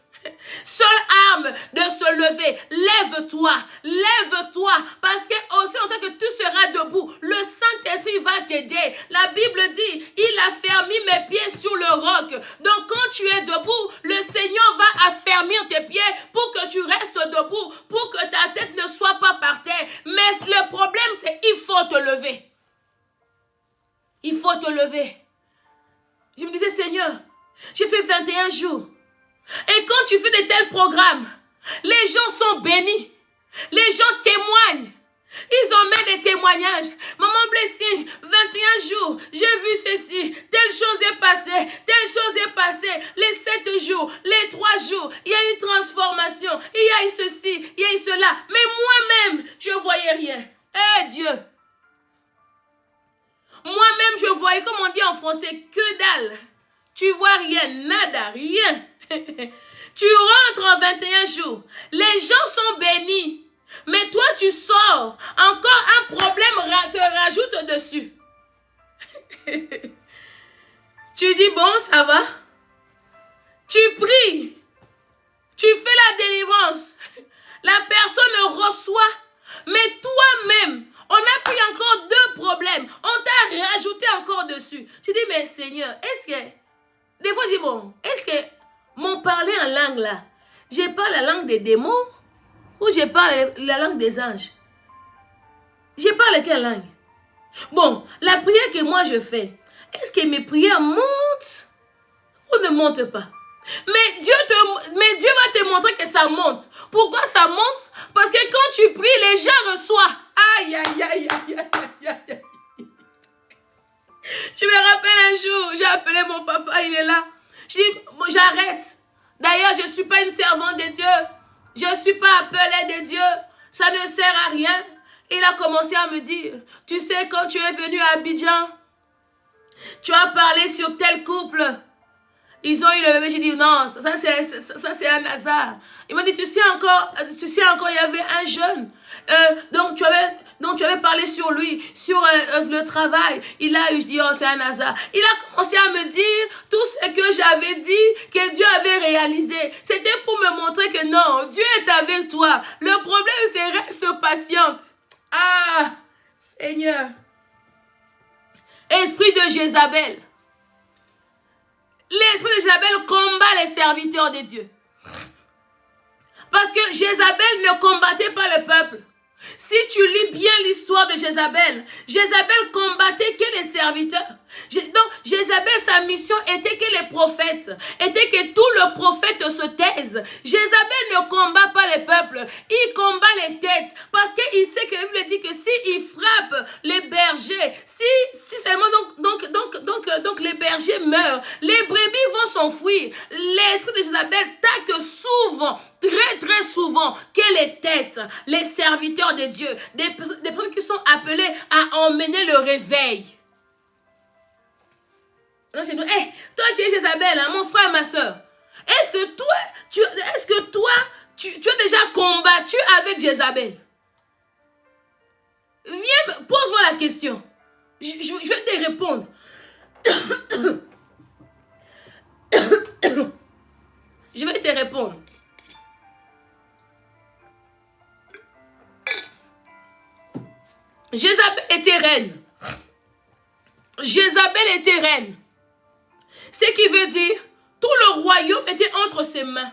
Speaker 1: Seule arme de se lever. Lève-toi, lève-toi, parce que aussi longtemps que tu seras debout, le Saint-Esprit va t'aider. La Bible dit, il a fermé mes pieds sur le roc. Donc quand tu es debout, le Seigneur va affermir tes pieds pour que tu restes debout, pour que ta tête ne soit pas par terre. Mais le problème, c'est qu'il faut te lever. Il faut te lever. Je me disais, Seigneur, j'ai fait 21 jours. Et quand tu fais de tels programmes, les gens sont bénis. Les gens témoignent. Ils emmènent des témoignages. Maman Blessing, 21 jours, j'ai vu ceci. Telle chose est passée. Telle chose est passée. Les 7 jours, les 3 jours, il y a eu transformation. Il y a eu ceci, il y a eu cela. Mais moi-même, je ne voyais rien. Eh Dieu! Moi-même, je voyais, comme on dit en français, que dalle. Tu vois rien, nada, rien. Tu rentres en 21 jours. Les gens sont bénis. Mais toi, tu sors. Encore un problème se rajoute dessus. Tu dis, bon, ça va. Tu pries. Tu fais la délivrance. La personne reçoit. Mais toi-même, on a pris encore 2 problèmes. On t'a rajouté encore dessus. Tu dis, mais Seigneur, est-ce que... Des fois, je dis, bon, est-ce que mon parler en langue là, je parle la langue des démons ou je parle la langue des anges? Je parle quelle langue? Bon, la prière que moi je fais, est-ce que mes prières montent ou ne montent pas? Mais Dieu va te montrer que ça monte. Pourquoi ça monte? Parce que quand tu pries, les gens reçoivent. Aïe, aïe, aïe, aïe, aïe, aïe, aïe. Je me rappelle un jour, j'ai appelé mon papa, il est là. Je dis, bon, j'arrête. D'ailleurs, je ne suis pas une servante de Dieu. Je ne suis pas appelée de Dieu. Ça ne sert à rien. Il a commencé à me dire, tu sais, quand tu es venu à Abidjan, tu as parlé sur tel couple. Ils ont eu le bébé. J'ai dit, non, ça c'est un hasard. Il m'a dit, tu sais encore, il y avait un jeune. Donc tu avais parlé sur lui, sur le travail. Il a eu, je dis, oh, c'est un hasard. Il a commencé à me dire tout ce que j'avais dit, que Dieu avait réalisé. C'était pour me montrer que non, Dieu est avec toi. Le problème, c'est reste patiente. Ah, Seigneur. Esprit de Jézabel. L'esprit de Jézabel combat les serviteurs de Dieu. Parce que Jézabel ne combattait pas le peuple. Si tu lis bien l'histoire de Jézabel, Jézabel combattait que les serviteurs. Donc, Jézabel, sa mission était que les prophètes, était que tout le prophète se taise. Jézabel ne combat pas les peuples, il combat les têtes. Parce qu'il sait que la Bible dit que s'il frappe les bergers, si seulement donc les bergers meurent, les brebis vont s'enfuir. L'esprit de Jézabel taque souvent, très souvent, que les têtes, les serviteurs de Dieu, des personnes qui sont appelées à emmener le réveil. Non, chez nous, hey, toi tu es Jézabel, hein, mon frère, ma soeur. Est-ce que toi, tu as déjà combattu avec Jézabel? Viens, pose-moi la question. Je vais te répondre. Je vais te répondre. Jézabel était reine. Jézabel était reine. Ce qui veut dire, tout le royaume était entre ses mains.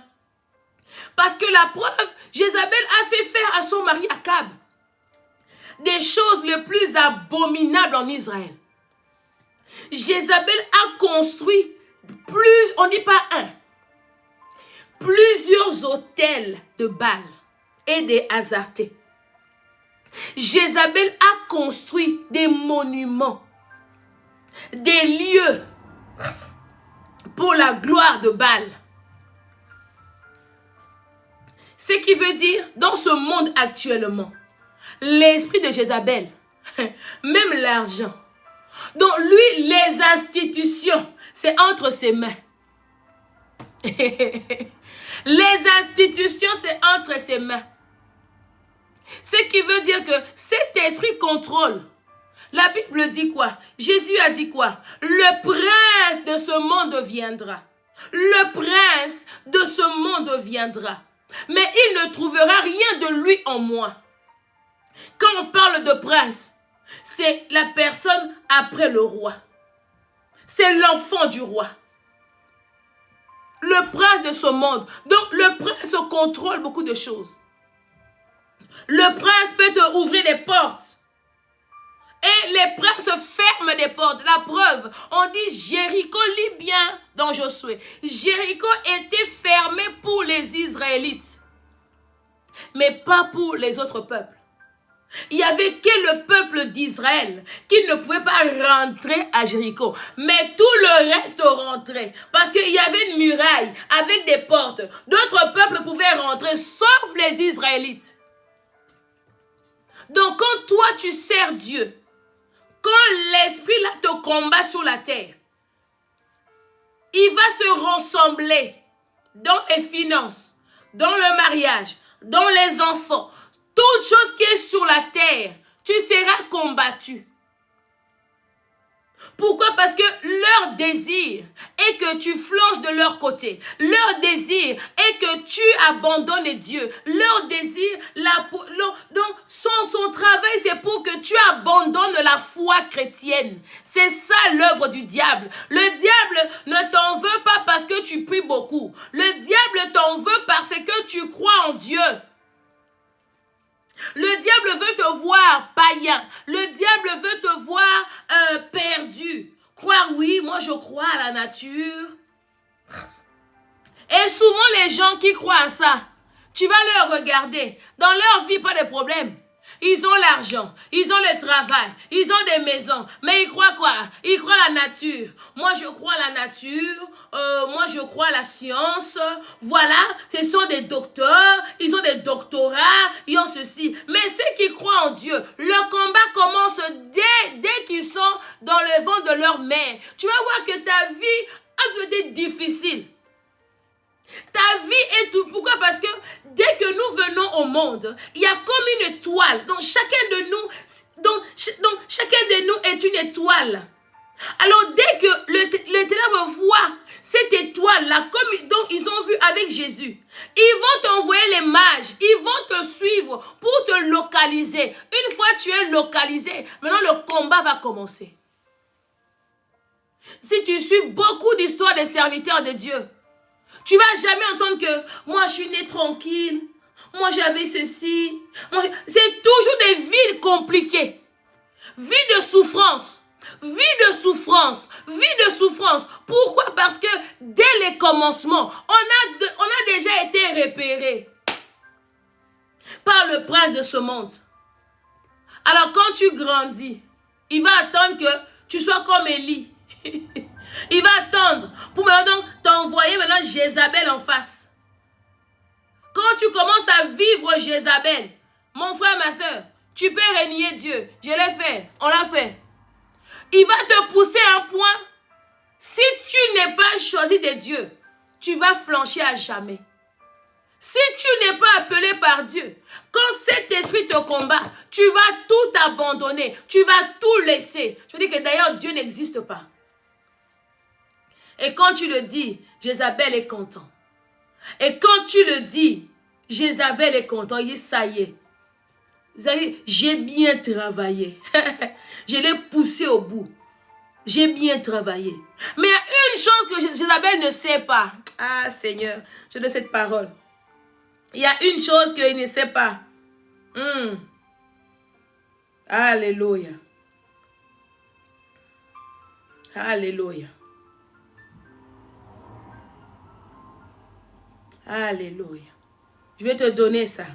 Speaker 1: Parce que la preuve, Jézabel a fait faire à son mari Akab des choses les plus abominables en Israël. Jézabel a construit on dit pas un, plusieurs autels de Baal et des Astartés. Jézabel a construit des monuments, des lieux pour la gloire de Baal. Ce qui veut dire, dans ce monde actuellement, l'esprit de Jézabel, même l'argent, donc lui, les institutions, c'est entre ses mains. Les institutions, c'est entre ses mains. Ce qui veut dire que cet esprit contrôle. La Bible dit quoi? Jésus a dit quoi? Le prince de ce monde viendra. Le prince de ce monde viendra. Mais il ne trouvera rien de lui en moi. Quand on parle de prince, c'est la personne après le roi. C'est l'enfant du roi. Le prince de ce monde. Donc le prince contrôle beaucoup de choses. Le prince peut te ouvrir des portes. Et les princes ferment des portes. La preuve, on dit Jéricho, lis bien dans Josué. Jéricho était fermé pour les Israélites. Mais pas pour les autres peuples. Il n'y avait que le peuple d'Israël qui ne pouvait pas rentrer à Jéricho. Mais tout le reste rentrait. Parce qu'il y avait une muraille avec des portes. D'autres peuples pouvaient rentrer, sauf les Israélites. Donc quand toi tu sers Dieu, quand l'esprit là te combat sur la terre, il va se ressembler dans les finances, dans le mariage, dans les enfants. Toute chose qui est sur la terre, tu seras combattu. Pourquoi? Parce que leur désir est que tu flanches de leur côté. Leur désir est que tu abandonnes Dieu. Leur désir, donc son travail, c'est pour que tu abandonnes la foi chrétienne. C'est ça l'œuvre du diable. Le diable ne t'en veut pas parce que tu pries beaucoup. Le diable t'en veut parce que tu crois en Dieu. Le diable veut te voir païen. Le diable veut te voir perdu. Croire, oui, moi je crois à la nature. Et souvent les gens qui croient à ça, tu vas leur regarder. Dans leur vie, pas de problème. Ils ont l'argent, ils ont le travail, ils ont des maisons. Mais ils croient quoi? Ils croient à la nature. Moi, je crois à la nature. Moi, je crois à la science. Voilà, ce sont des docteurs. Ils ont des doctorats. Ils ont ceci. Mais ceux qui croient en Dieu, le combat commence dès qu'ils sont dans le ventre de leur mère. Tu vas voir que ta vie a été difficile. Ta vie est tout. Pourquoi? Parce que dès que nous venons au monde, il y a comme une étoile. Donc chacun de nous est une étoile. Alors dès que le ténèbre voit cette étoile-là, comme donc ils ont vu avec Jésus, ils vont t'envoyer les mages, ils vont te suivre pour te localiser. Une fois tu es localisé, maintenant le combat va commencer. Si tu suis beaucoup d'histoires des serviteurs de Dieu, tu vas jamais entendre que moi je suis né tranquille, moi j'avais ceci. C'est toujours des vies compliquées. Vie de souffrance. Vie de souffrance. Vie de souffrance. Pourquoi? Parce que dès les commencements, on a déjà été repérés par le prince de ce monde. Alors quand tu grandis, il va attendre que tu sois comme Élie. Il va attendre pour maintenant t'envoyer maintenant Jézabel en face. Quand tu commences à vivre Jézabel, mon frère, ma soeur, tu peux renier Dieu. Je l'ai fait, on l'a fait. Il va te pousser à un point, Si tu n'es pas choisi de Dieu, tu vas flancher à jamais. Si tu n'es pas appelé par Dieu, quand cet esprit te combat, tu vas tout abandonner, tu vas tout laisser. Je dis que d'ailleurs, Dieu n'existe pas. Et quand tu le dis, Jézabel est content. Et quand tu le dis, Jézabel est content. Ça y est. J'ai bien travaillé. Je l'ai poussé au bout. J'ai bien travaillé. Mais il y a une chose que Jézabel ne sait pas. Ah Seigneur, je donne cette parole. Il y a une chose qu'il ne sait pas. Alléluia. Alléluia. Alléluia. Je vais te donner ça.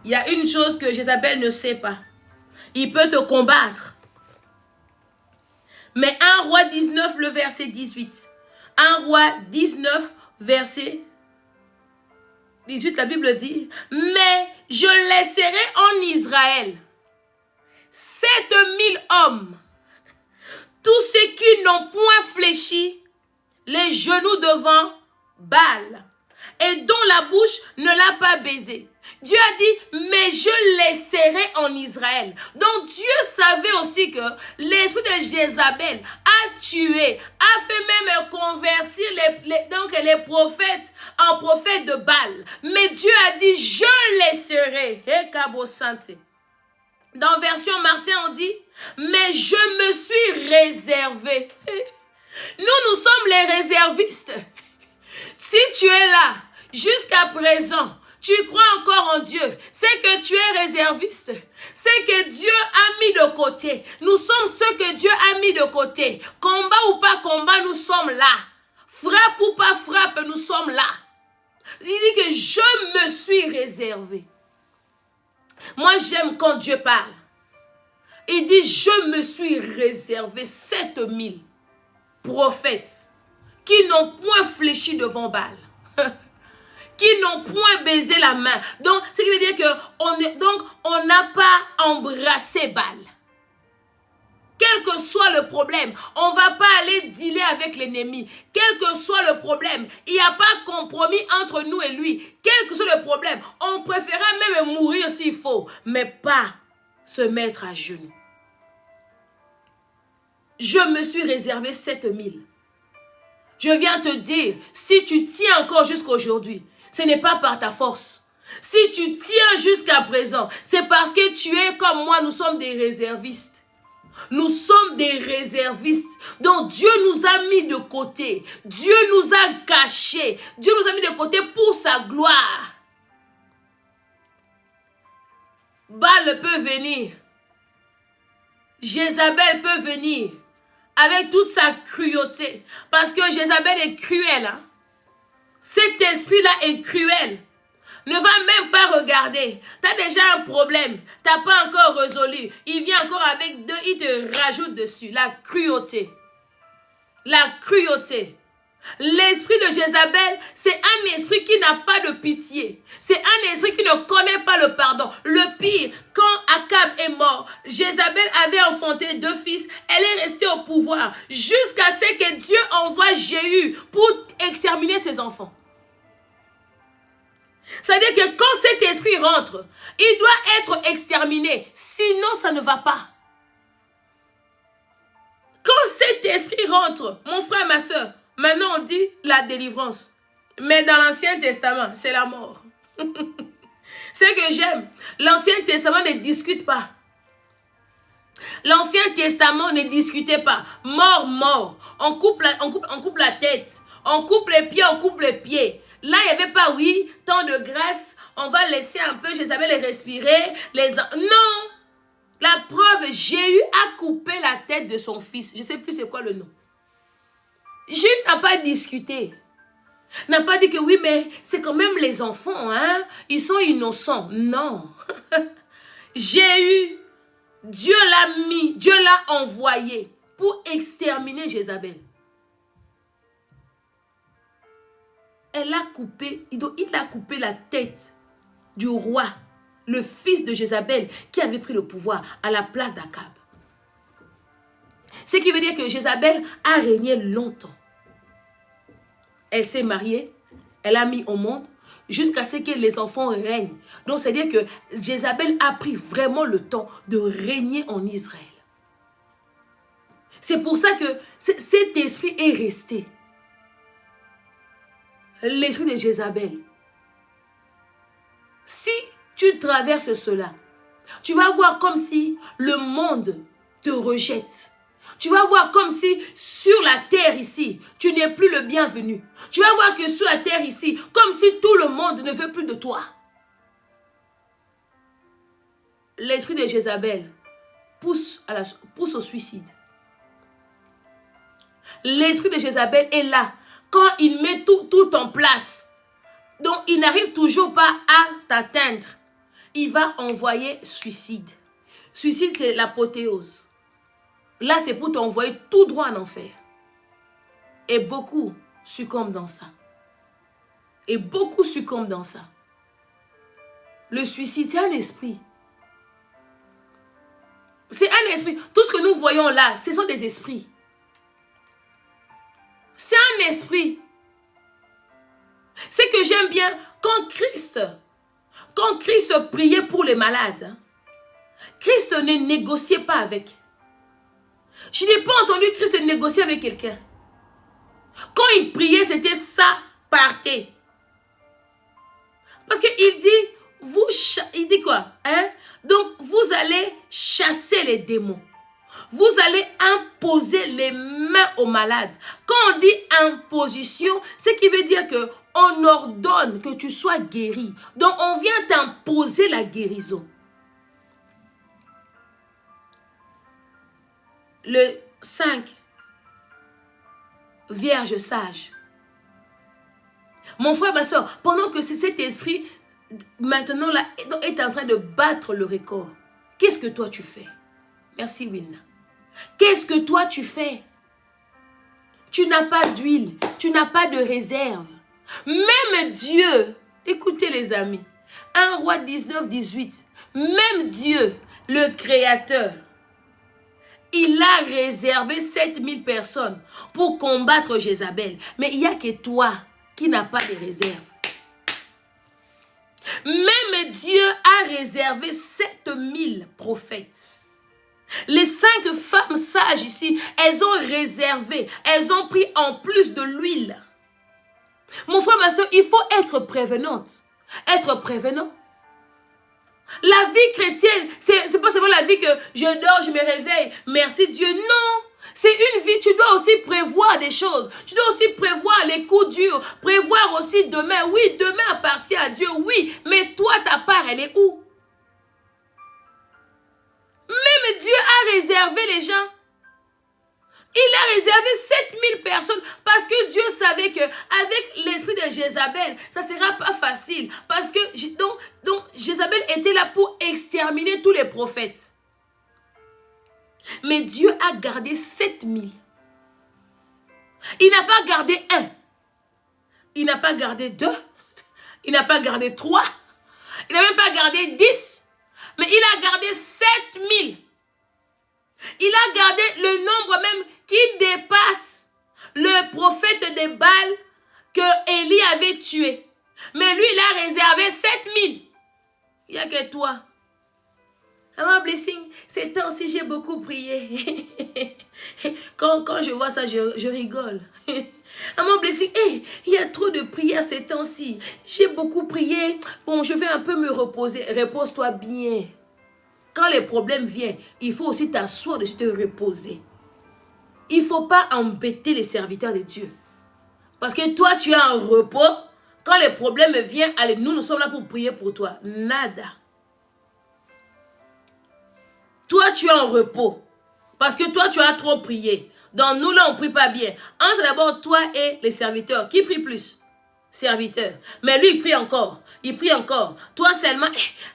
Speaker 1: Il y a une chose que Jézabel ne sait pas. Il peut te combattre. Mais 1 Roi 19, le verset 18. 1 Roi 19, verset 18, la Bible dit, mais je laisserai en Israël 7000 hommes, tous ceux qui n'ont point fléchi les genoux devant Baal et dont la bouche ne l'a pas baisé. Dieu a dit, mais je laisserai en Israël. Donc Dieu savait aussi que l'esprit de Jézabel a tué, a fait même convertir les prophètes en prophètes de Baal. Mais Dieu a dit, je laisserai. Dans version Martin, on dit, mais je me suis réservé. Nous sommes les réservistes. Si tu es là, jusqu'à présent, tu crois encore en Dieu, c'est que tu es réserviste, c'est que Dieu a mis de côté. Nous sommes ceux que Dieu a mis de côté. Combat ou pas combat, nous sommes là. Frappe ou pas frappe, nous sommes là. Il dit que je me suis réservé. Moi, j'aime quand Dieu parle. Il dit, je me suis réservé 7000 prophètes qui n'ont point fléchi devant Baal. Qui n'ont point baisé la main. Donc, ce qui veut dire qu'on n'a pas embrassé Baal. Quel que soit le problème, on ne va pas aller dealer avec l'ennemi. Quel que soit le problème, il n'y a pas de compromis entre nous et lui. Quel que soit le problème, on préférera même mourir s'il faut, mais pas se mettre à genoux. Je me suis réservé 7000. Je viens te dire, si tu tiens encore jusqu'à aujourd'hui, ce n'est pas par ta force. Si tu tiens jusqu'à présent, c'est parce que tu es comme moi, nous sommes des réservistes. Nous sommes des réservistes. Donc Dieu nous a mis de côté. Dieu nous a cachés. Dieu nous a mis de côté pour sa gloire. Baal peut venir. Jézabel peut venir. Avec toute sa cruauté. Parce que Jézabel est cruelle. Hein? Cet esprit-là est cruel. Ne va même pas regarder. Tu as déjà un problème. Tu n'as pas encore résolu. Il vient encore avec deux. Il te rajoute dessus. La cruauté. La cruauté. L'esprit de Jézabel, c'est un esprit qui n'a pas de pitié. C'est un esprit qui ne connaît pas le pardon. Le pire, quand Akab est mort, Jézabel avait enfanté 2 fils. Elle est restée au pouvoir jusqu'à ce que Dieu envoie Jéhu pour exterminer ses enfants. C'est-à-dire que quand cet esprit rentre, il doit être exterminé. Sinon, ça ne va pas. Quand cet esprit rentre, mon frère, ma soeur, maintenant on dit la délivrance. Mais dans l'Ancien Testament, c'est la mort. C'est ce que j'aime. L'Ancien Testament ne discute pas. L'Ancien Testament ne discutait pas. Mort, mort. On coupe la tête. On coupe les pieds, on coupe les pieds. Là, il n'y avait pas, oui, tant de graisse. On va laisser un peu, Jézabel les respirer. Non. La preuve, Jéhu a coupé la tête de son fils. Je ne sais plus c'est quoi le nom. Jéhu n'a pas discuté. N'a pas dit que oui, mais c'est quand même les enfants, hein. Ils sont innocents. Non. Jéhu, Dieu l'a mis, Dieu l'a envoyé pour exterminer Jézabel. Il a coupé la tête du roi, le fils de Jézabel, qui avait pris le pouvoir à la place d'Akab. Ce qui veut dire que Jézabel a régné longtemps. Elle s'est mariée, elle a mis au monde, jusqu'à ce que les enfants règnent. Donc, c'est-à-dire que Jézabel a pris vraiment le temps de régner en Israël. C'est pour ça que cet esprit est resté. L'esprit de Jézabel. Si tu traverses cela, tu vas voir comme si le monde te rejette. Tu vas voir comme si sur la terre ici, tu n'es plus le bienvenu. Tu vas voir que sur la terre ici, comme si tout le monde ne veut plus de toi. L'esprit de Jézabel pousse au suicide. L'esprit de Jézabel est là. Quand il met tout en place, donc il n'arrive toujours pas à t'atteindre, il va envoyer suicide. Suicide, c'est l'apothéose. Là, c'est pour t'envoyer tout droit en enfer. Et beaucoup succombent dans ça. Et beaucoup succombent dans ça. Le suicide, c'est un esprit. C'est un esprit. Tout ce que nous voyons là, ce sont des esprits. C'est un esprit. C'est que j'aime bien quand Christ priait pour les malades, Christ ne négociait pas avec. Je n'ai pas entendu Christ négocier avec quelqu'un. Quand il priait, c'était ça, partez. Parce qu'il dit, il dit quoi? Donc, vous allez chasser les démons. Vous allez imposer les mains aux malades. Quand on dit imposition, ce qui veut dire que on ordonne que tu sois guéri. Donc, on vient t'imposer la guérison. Le 5. Vierge sage. Mon frère, ma soeur, pendant que cet esprit, maintenant, là, est en train de battre le record, qu'est-ce que toi tu fais? Merci, Wilna. Qu'est-ce que toi tu fais? Tu n'as pas d'huile, tu n'as pas de réserve. Même Dieu, écoutez les amis, 1 Roi 19, 18, même Dieu, le Créateur, il a réservé 7000 personnes pour combattre Jézabel. Mais il n'y a que toi qui n'as pas de réserve. Même Dieu a réservé 7000 prophètes. Les 5 femmes sages ici, elles ont réservé, elles ont pris en plus de l'huile. Mon frère, ma soeur, il faut être prévenante. Être prévenant. La vie chrétienne, c'est pas seulement la vie que je dors, je me réveille, merci Dieu. Non, c'est une vie, tu dois aussi prévoir des choses. Tu dois aussi prévoir les coups durs, prévoir aussi demain. Oui, demain appartient à Dieu, oui, mais toi, ta part, elle est où? Même Dieu a réservé les gens. Il a réservé 7000 personnes parce que Dieu savait qu'avec l'esprit de Jézabel, ça ne sera pas facile. Parce que donc Jézabel était là pour exterminer tous les prophètes. Mais Dieu a gardé 7000. Il n'a pas gardé 1. Il n'a pas gardé 2. Il n'a pas gardé 3. Il n'a même pas gardé 10. Mais il a gardé 7000. Il a gardé le nombre même qui dépasse le prophète de Baal que Élie avait tué. Mais lui, il a réservé 7000. Il n'y a que toi. Maman Blessing, ces temps-ci, j'ai beaucoup prié. Quand je vois ça, je rigole. Maman Blessing, il y a trop de prières ces temps-ci. J'ai beaucoup prié. Bon, je vais un peu me reposer. Repose-toi bien. Quand les problèmes viennent, il faut aussi t'asseoir de te reposer. Il ne faut pas embêter les serviteurs de Dieu. Parce que toi, tu es en repos. Quand les problèmes viennent, allez, nous sommes là pour prier pour toi. Nada. Toi, tu es en repos. Parce que toi, tu as trop prié. Donc, nous, là, on ne prie pas bien. Entre d'abord toi et les serviteurs. Qui prie plus? Serviteur. Mais lui, il prie encore. Il prie encore. Toi seulement,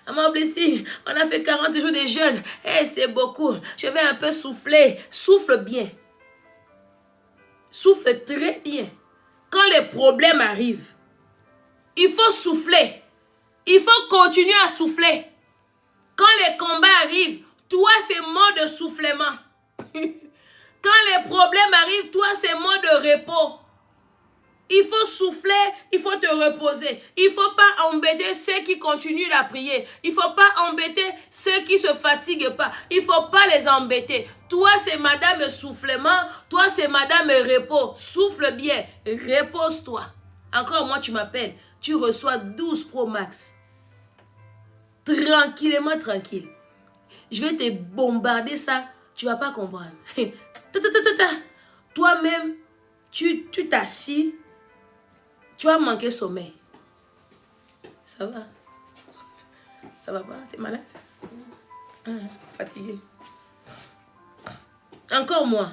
Speaker 1: maman Blessing, on a fait 40 jours de jeûne. C'est beaucoup. Je vais un peu souffler. Souffle bien. Souffle très bien. Quand les problèmes arrivent, il faut souffler. Il faut continuer à souffler. Quand les combats arrivent, toi, c'est mode de soufflement. Quand les problèmes arrivent, toi, c'est mode de repos. Il faut souffler, il faut te reposer. Il ne faut pas embêter ceux qui continuent à prier. Il ne faut pas embêter ceux qui ne se fatiguent pas. Il ne faut pas les embêter. Toi, c'est madame soufflement. Toi, c'est madame repos. Souffle bien. Repose-toi. Encore moi, tu m'appelles. Tu reçois 12 Pro Max. Tranquillement, tranquille. Je vais te bombarder ça. Tu ne vas pas comprendre. Toi-même, tu t'assis. Tu as manqué sommeil. Ça va? Ça va pas? T'es malade? Fatigué. Encore moi.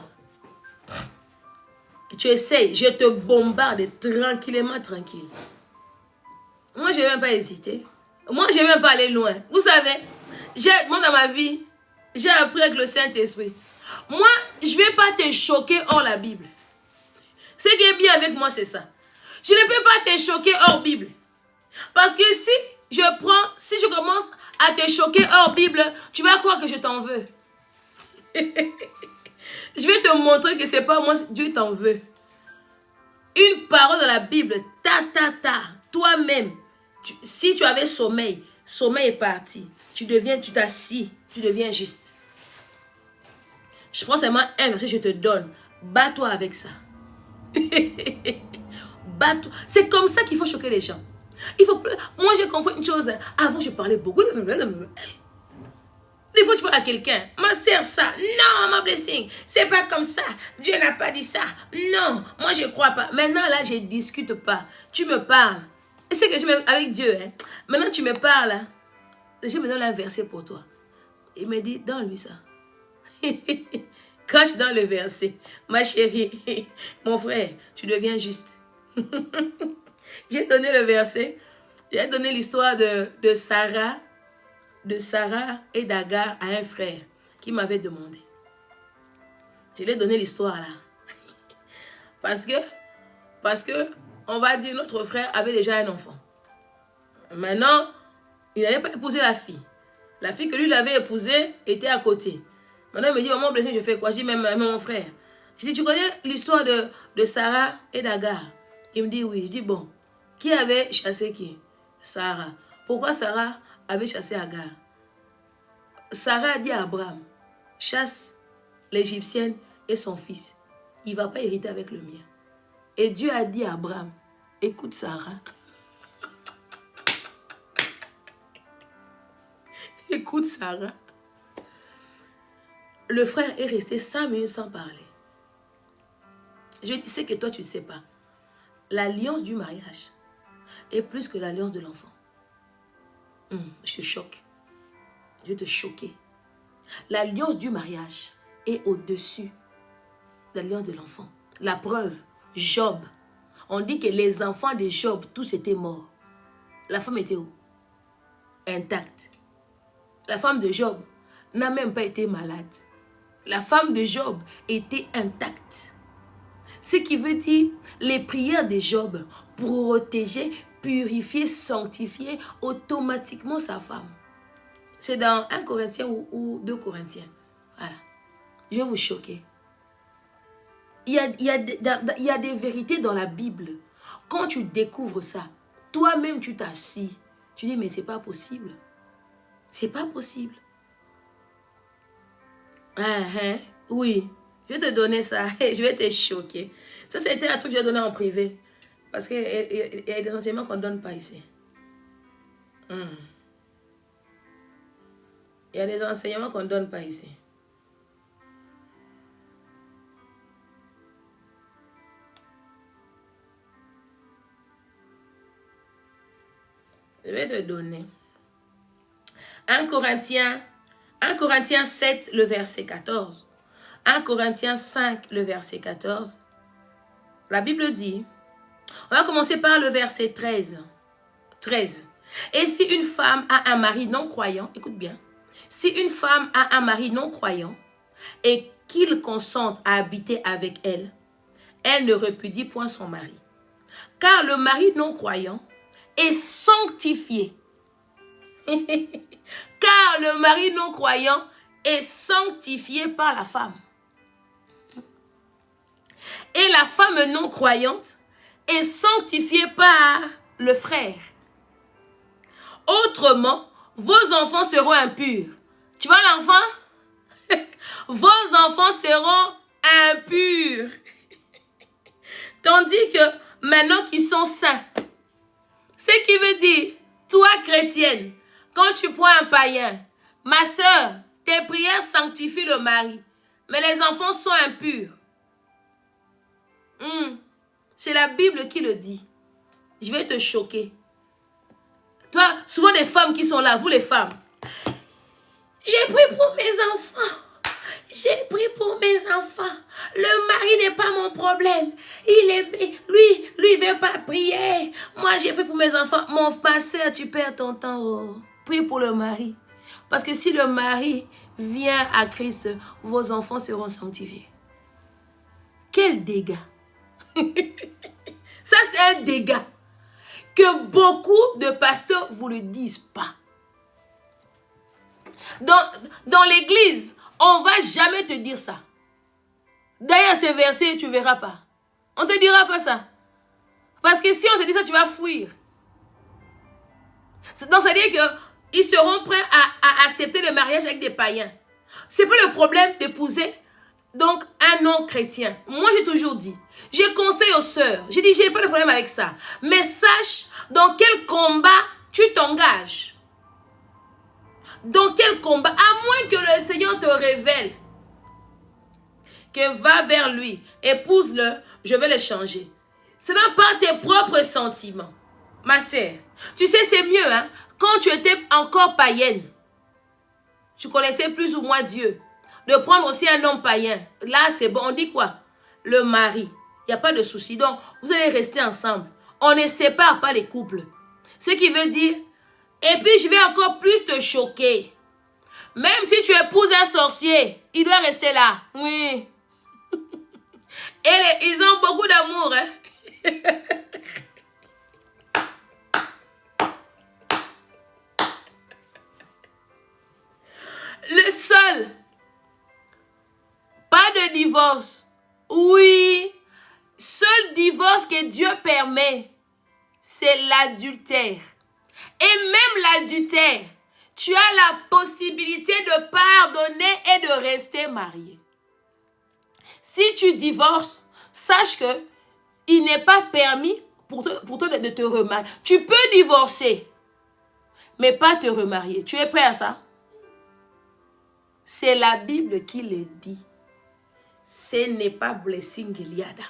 Speaker 1: Tu essayes. Je te bombarde tranquillement, tranquille. Moi, je n'ai même pas hésité. Moi, je n'ai même pas aller loin. Vous savez, moi, dans ma vie, j'ai appris avec le Saint-Esprit. Moi, je ne vais pas te choquer hors la Bible. Ce qui est bien avec moi, c'est ça. Je ne peux pas te choquer hors Bible. Parce que si je commence à te choquer hors Bible, tu vas croire que je t'en veux. Je vais te montrer que ce n'est pas moi, Dieu t'en veut. Une parole de la Bible, toi-même, si tu avais sommeil, sommeil est parti. Tu t'assis, tu deviens juste. Je prends seulement un verset, je te donne. Bats-toi avec ça. C'est comme ça qu'il faut choquer les gens. Moi, j'ai compris une chose. Avant, je parlais beaucoup. Des fois, tu parles à quelqu'un. Ma sœur, ça. Non, ma blessing. C'est pas comme ça. Dieu n'a pas dit ça. Non, moi, je crois pas. Maintenant, là, je ne discute pas. Tu me parles. Et c'est que je me... Avec Dieu, hein. Maintenant, tu me parles. Hein. Je me donne un verset pour toi. Il me dit, donne-lui ça. Cache dans le verset. Ma chérie, mon frère, tu deviens juste. J'ai donné le verset. J'ai donné l'histoire de Sarah et d'Agar à un frère qui m'avait demandé. Je lui ai donné l'histoire là. Parce que, on va dire, notre frère avait déjà un enfant. Maintenant, il n'avait pas épousé la fille. La fille que lui l'avait épousée était à côté. Maintenant, il me dit, maman blessée, je fais quoi? Je dis, même mon frère. Je dis, tu connais l'histoire de Sarah et d'Agar? Il me dit, oui. Je dis, bon, qui avait chassé qui? Sarah. Pourquoi Sarah avait chassé Agar? Sarah a dit à Abraham, chasse l'Égyptienne et son fils. Il ne va pas hériter avec le mien. Et Dieu a dit à Abraham, écoute Sarah. Écoute Sarah. Le frère est resté 5 minutes sans parler. Je dis, c'est que toi tu ne sais pas. L'alliance du mariage est plus que l'alliance de l'enfant. Je te choque. Je vais te choquer. L'alliance du mariage est au-dessus de l'alliance de l'enfant. La preuve, Job. On dit que les enfants de Job, tous étaient morts. La femme était où? Intacte. La femme de Job n'a même pas été malade. La femme de Job était intacte. Ce qui veut dire les prières de Job protéger, purifier, sanctifier automatiquement sa femme. C'est dans 1 Corinthiens ou 2 Corinthiens. Voilà. Je vais vous choquer. Il y a des vérités dans la Bible. Quand tu découvres ça, toi-même tu t'assis. Tu dis, mais c'est pas possible. C'est pas possible. Oui, je vais te donner ça. Je vais te choquer. Ça, c'était un truc que j'ai donné en privé. Parce qu'il y a des enseignements qu'on ne donne pas ici. Il y a des enseignements qu'on ne donne pas ici. Je vais te donner. 1 Corinthiens 7, le verset 14. 1 Corinthiens 5, le verset 14. La Bible dit, on va commencer par le verset 13. Et si une femme a un mari non-croyant, écoute bien, si une femme a un mari non-croyant et qu'il consente à habiter avec elle, elle ne repudie point son mari. Car le mari non-croyant est sanctifié. Car le mari non-croyant est sanctifié par la femme. et la femme non croyante est sanctifiée par le frère. Autrement, vos enfants seront impurs. Tu vois l'enfant? Vos enfants seront impurs. Tandis que maintenant qu'ils sont saints. Ce qui veut dire, toi chrétienne, quand tu prends un païen, ma soeur, tes prières sanctifient le mari. Mais les enfants sont impurs. C'est la Bible qui le dit. Je vais te choquer. Toi, souvent les femmes qui sont là, vous les femmes. J'ai prié pour mes enfants. J'ai prié pour mes enfants. Le mari n'est pas mon problème. Lui, il ne veut pas prier. Moi, j'ai prié pour mes enfants. Ma soeur, tu perds ton temps. Oh. Prie pour le mari. Parce que si le mari vient à Christ, vos enfants seront sanctifiés. Quel dégât. Ça, c'est un dégât que beaucoup de pasteurs ne vous le disent pas. Dans l'église, on ne va jamais te dire ça. D'ailleurs, ces versets, tu ne verras pas. On ne te dira pas ça. Parce que si on te dit ça, tu vas fuir. Donc, ça veut dire qu'ils seront prêts à accepter le mariage avec des païens. Ce n'est pas le problème d'épouser donc un non-chrétien. Moi, j'ai toujours dit, je conseille aux sœurs, j'ai dit, j'ai pas de problème avec ça. Mais sache dans quel combat tu t'engages. Dans quel combat, à moins que le Seigneur te révèle que va vers lui, épouse-le, je vais le changer. Ce n'est pas tes propres sentiments. Ma sœur, tu sais, c'est mieux, hein, quand tu étais encore païenne, tu connaissais plus ou moins Dieu, de prendre aussi un homme païen. Là, c'est bon, on dit quoi? Le mari. Il n'y a pas de souci. Donc, vous allez rester ensemble. On ne sépare pas les couples. Ce qui veut dire, et puis je vais encore plus te choquer. Même si tu épouses un sorcier, il doit rester là. Oui. Et ils ont beaucoup d'amour. Hein? Le seul, pas de divorce. Oui, seul divorce que Dieu permet, c'est l'adultère. Et même l'adultère, tu as la possibilité de pardonner et de rester marié. Si tu divorces, sache que il n'est pas permis pour toi de te remarier. Tu peux divorcer, mais pas te remarier. Tu es prêt à ça? C'est la Bible qui le dit. Ce n'est pas Blessing Eliada.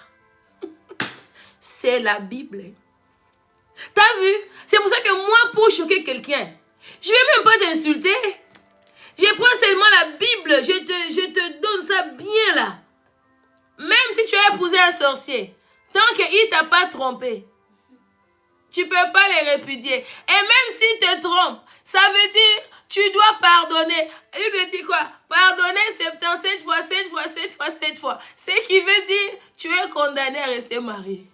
Speaker 1: C'est la Bible. T'as vu? C'est pour ça que moi, pour choquer quelqu'un, je ne vais même pas t'insulter. Je prends seulement la Bible. Je te donne ça bien là. Même si tu as épousé un sorcier, tant qu'il ne t'a pas trompé, tu ne peux pas les répudier. Et même s'il te trompe, ça veut dire tu dois pardonner. Il me dit quoi? Pardonner 77 fois, 7 fois, 7 fois, 7 fois. Ce qui veut dire tu es condamné à rester marié.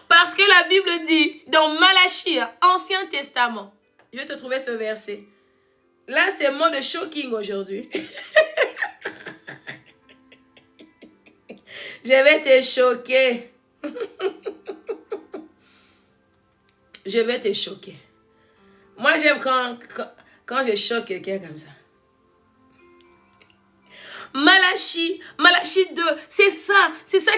Speaker 1: Parce que la Bible dit, dans Malachie, Ancien Testament, je vais te trouver ce verset. Là, c'est le mot de shocking aujourd'hui. Je vais te choquer. Je vais te choquer. Moi, j'aime quand je choque quelqu'un comme ça. Malachie 2, c'est ça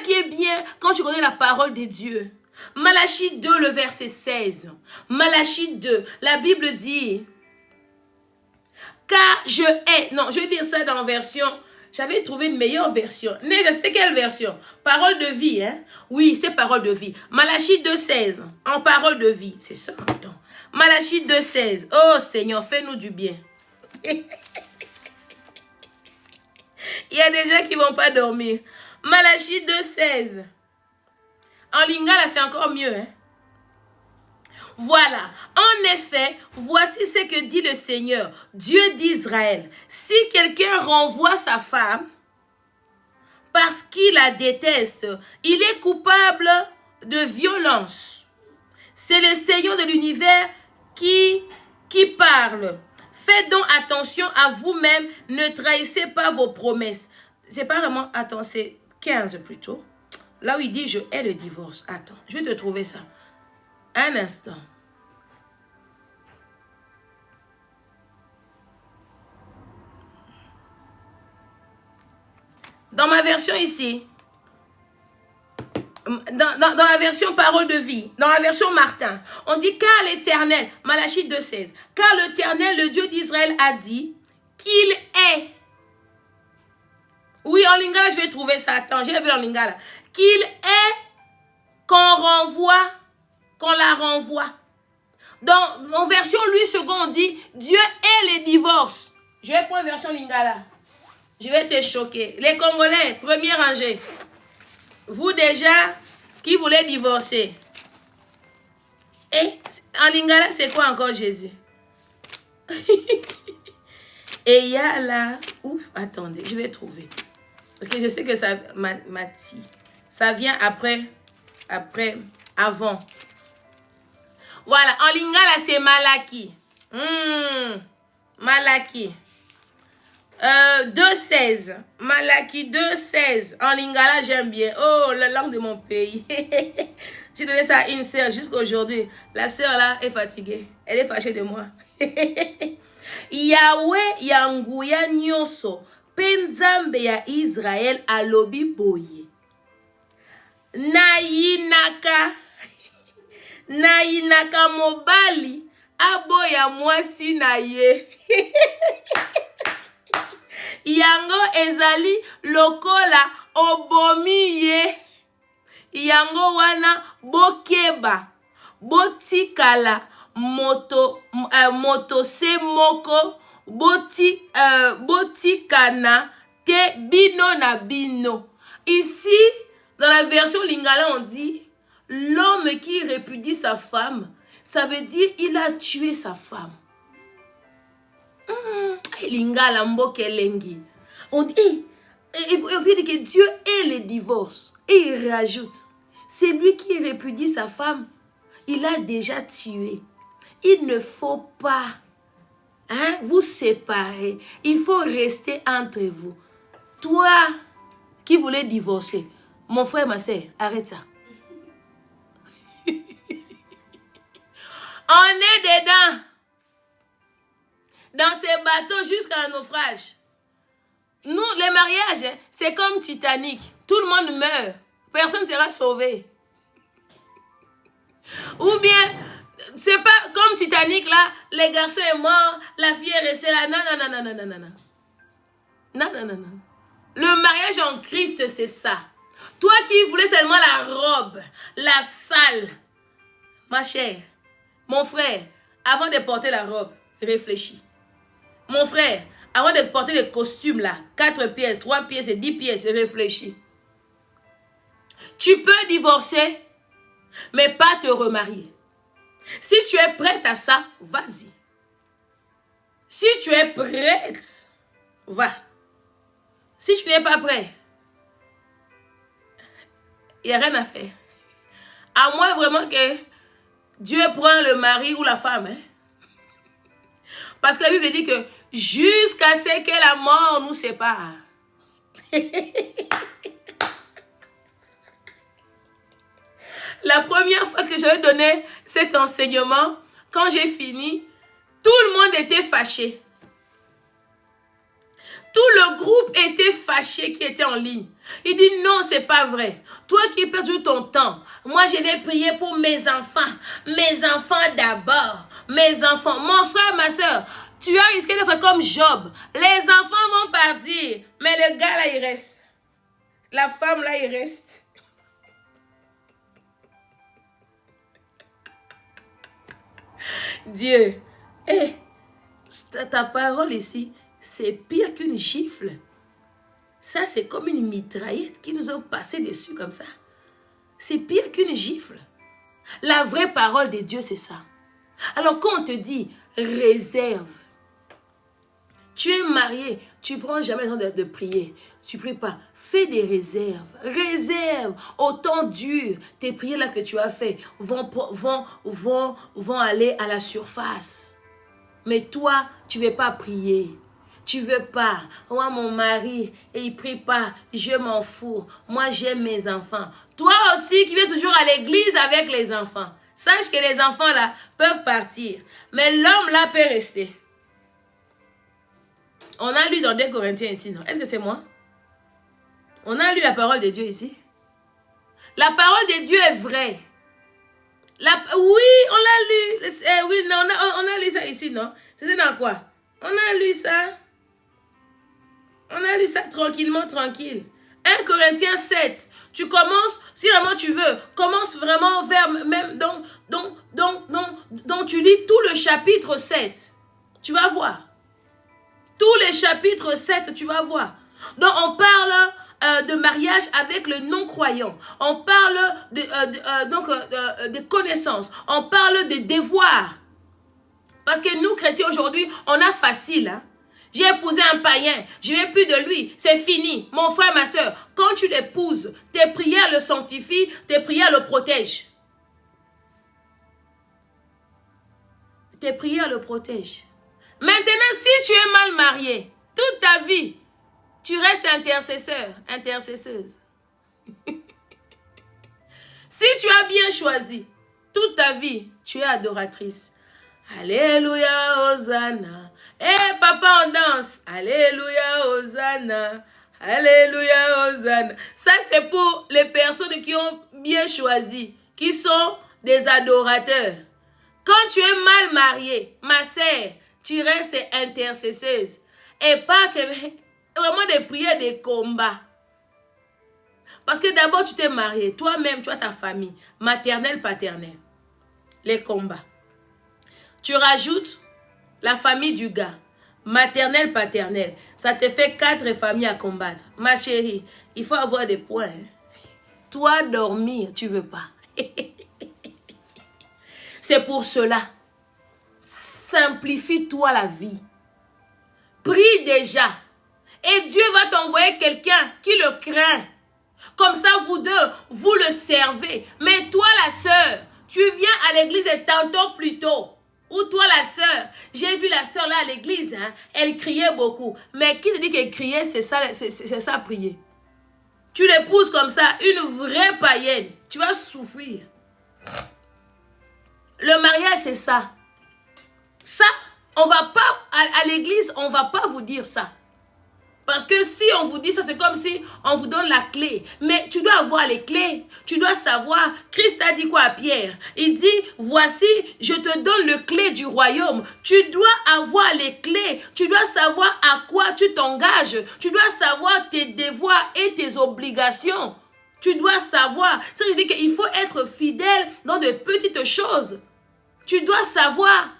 Speaker 1: qui est bien quand tu connais la parole de Dieu. Malachie 2, le verset 16. Malachie 2, la Bible dit, car je hais, non, je vais dire ça dans la version, j'avais trouvé une meilleure version. C'était quelle version? Parole de vie, hein? Oui, c'est parole de vie. Malachie 2, 16, en parole de vie, c'est ça. Attends. Malachie 2, 16, oh Seigneur, fais-nous du bien. Il y a des gens qui ne vont pas dormir. Malachie 2, 16. En lingala, c'est encore mieux. Hein? Voilà. En effet, voici ce que dit le Seigneur, Dieu d'Israël. Si quelqu'un renvoie sa femme parce qu'il la déteste, il est coupable de violence. C'est le Seigneur de l'univers qui parle. Faites donc attention à vous-même, ne trahissez pas vos promesses. C'est pas vraiment, attends, c'est 15 plutôt. Là où il dit, je hais le divorce. Attends, je vais te trouver ça. Un instant. Dans ma version ici, dans la version parole de vie, dans la version Martin, on dit car l'Éternel, Malachie 2,16, car l'Éternel, le Dieu d'Israël, a dit qu'il est. Oui, en lingala, je vais trouver ça. Attends, je l'ai vu en lingala. Qu'il est qu'on renvoie, qu'on la renvoie. En version lui second, on dit Dieu est les divorces. Je vais prendre la version lingala. Je vais te choquer. Les Congolais, premier rangé. Vous déjà, qui voulez divorcer? Et en lingala, c'est quoi encore Jésus? Et il y a là... Ouf, attendez, je vais trouver. Parce que je sais que ça... Ça vient avant. Voilà, en lingala, c'est Malaki. Malaki. 2,16. Malaki 2,16. En lingala, j'aime bien. Oh, la langue de mon pays. J'ai donné ça à une sœur jusqu'aujourd'hui. La sœur là est fatiguée. Elle est fâchée de moi. Yahweh yanguya nyoso. Penzambe ya Israël alobi boye. Nayinaka mobali. Aboya mwasi na ye. Yango ezali lokola obomi ye. Yango wana bokeba. Botikala moto se moko. Botikana te bino na bino. Ici, dans la version lingala, on dit l'homme qui répudie sa femme, ça veut dire il a tué sa femme. Lingala mbokelengi. On dit, et puis dit que Dieu est le divorce. Et il rajoute, c'est lui qui répudie sa femme, il a déjà tué. Il ne faut pas vous séparer. Il faut rester entre vous. Toi qui voulais divorcer, mon frère, ma soeur, arrête ça. On est dedans. Dans ces bateaux jusqu'à un naufrage. Nous, les mariages, c'est comme Titanic. Tout le monde meurt. Personne ne sera sauvé. Ou bien, c'est pas comme Titanic là, les garçons sont morts, la fille est restée là. Non. Le mariage en Christ, c'est ça. Toi qui voulais seulement la robe, la salle. Ma chère, mon frère, avant de porter la robe, réfléchis. Mon frère, avant de porter le costume là, 4 pièces, 3 pièces et 10 pièces, réfléchis. Tu peux divorcer, mais pas te remarier. Si tu es prête à ça, vas-y. Si tu es prête, va. Si tu n'es pas prêt, il n'y a rien à faire. À moins vraiment que Dieu prend le mari ou la femme. Parce que la Bible dit que jusqu'à ce que la mort nous sépare. La première fois que j'avais donné cet enseignement, quand j'ai fini, tout le monde était fâché. Tout le groupe était fâché qui était en ligne. Il dit non, c'est pas vrai. Toi qui perds tout ton temps, moi je vais prier pour mes enfants. Mes enfants d'abord. Mes enfants. Mon frère, ma soeur, tu as risqué de faire comme Job. Les enfants vont partir, mais le gars là, il reste. La femme là, il reste. Dieu, ta parole ici, c'est pire qu'une gifle. Ça, c'est comme une mitraillette qui nous a passé dessus comme ça. C'est pire qu'une gifle. La vraie parole de Dieu, c'est ça. Alors, quand on te dit réserve, tu es marié, tu ne prends jamais le temps de prier. Tu ne pries pas. Fais des réserves. Réserve. Au temps dur, tes prières là que tu as fait vont aller à la surface. Mais toi, tu ne veux pas prier. Tu veux pas. Moi, mon mari, et il prie pas. Je m'en fous. Moi, j'aime mes enfants. Toi aussi, qui viens toujours à l'église avec les enfants. Sache que les enfants, là, peuvent partir. Mais l'homme, là, peut rester. On a lu dans 2 Corinthiens ici, non? Est-ce que c'est moi? On a lu la parole de Dieu ici. La parole de Dieu est vraie. Oui, on l'a lu. Oui, non, on a lu ça ici, non? C'était dans quoi? On a lu ça. On a lu ça tranquillement, tranquille. 1 Corinthiens 7. Tu commences, si vraiment tu veux, commence vraiment vers même, donc tu lis tout le chapitre 7. Tu vas voir. Tous les chapitres 7, tu vas voir. Donc on parle de mariage avec le non-croyant. On parle de connaissances. On parle de devoirs. Parce que nous, chrétiens, aujourd'hui, on a facile, hein. J'ai épousé un païen, je ne veux plus de lui, c'est fini. Mon frère, ma soeur, quand tu l'épouses, tes prières le sanctifient, tes prières le protègent. Tes prières le protègent. Maintenant, si tu es mal marié, toute ta vie, tu restes intercesseur, intercesseuse. Si tu as bien choisi, toute ta vie, tu es adoratrice. Alléluia, Hosanna. Eh, papa, on danse. Alléluia, Hosanna. Alléluia, Hosanna. Ça, c'est pour les personnes qui ont bien choisi, qui sont des adorateurs. Quand tu es mal marié, ma sœur, tu restes intercesseuse. Et pas que vraiment des prières, des combats. Parce que d'abord, tu t'es marié. Toi-même, tu as ta famille. Maternelle, paternelle. Les combats. Tu rajoutes la famille du gars. Maternelle, paternelle. Ça te fait 4 familles à combattre. Ma chérie, il faut avoir des points. Hein. Toi, dormir, tu veux pas. C'est pour cela. Simplifie-toi la vie. Prie déjà. Et Dieu va t'envoyer quelqu'un qui le craint. Comme ça, vous deux, vous le servez. Mais toi, la sœur, tu viens à l'église et tantôt plus tôt. Ou toi, la sœur, j'ai vu la sœur là à l'église, hein, elle criait beaucoup. Mais qui te dit qu'elle criait, c'est ça prier. Tu l'épouses comme ça, une vraie païenne. Tu vas souffrir. Le mariage, c'est ça. Ça, on va pas, à l'église, on va pas vous dire ça. Parce que si on vous dit ça, c'est comme si on vous donne la clé. Mais tu dois avoir les clés. Tu dois savoir. Christ a dit quoi à Pierre? Il dit, voici, je te donne le clé du royaume. Tu dois avoir les clés. Tu dois savoir à quoi tu t'engages. Tu dois savoir tes devoirs et tes obligations. Tu dois savoir. Ça veut dire qu'il faut être fidèle dans de petites choses. Tu dois savoir.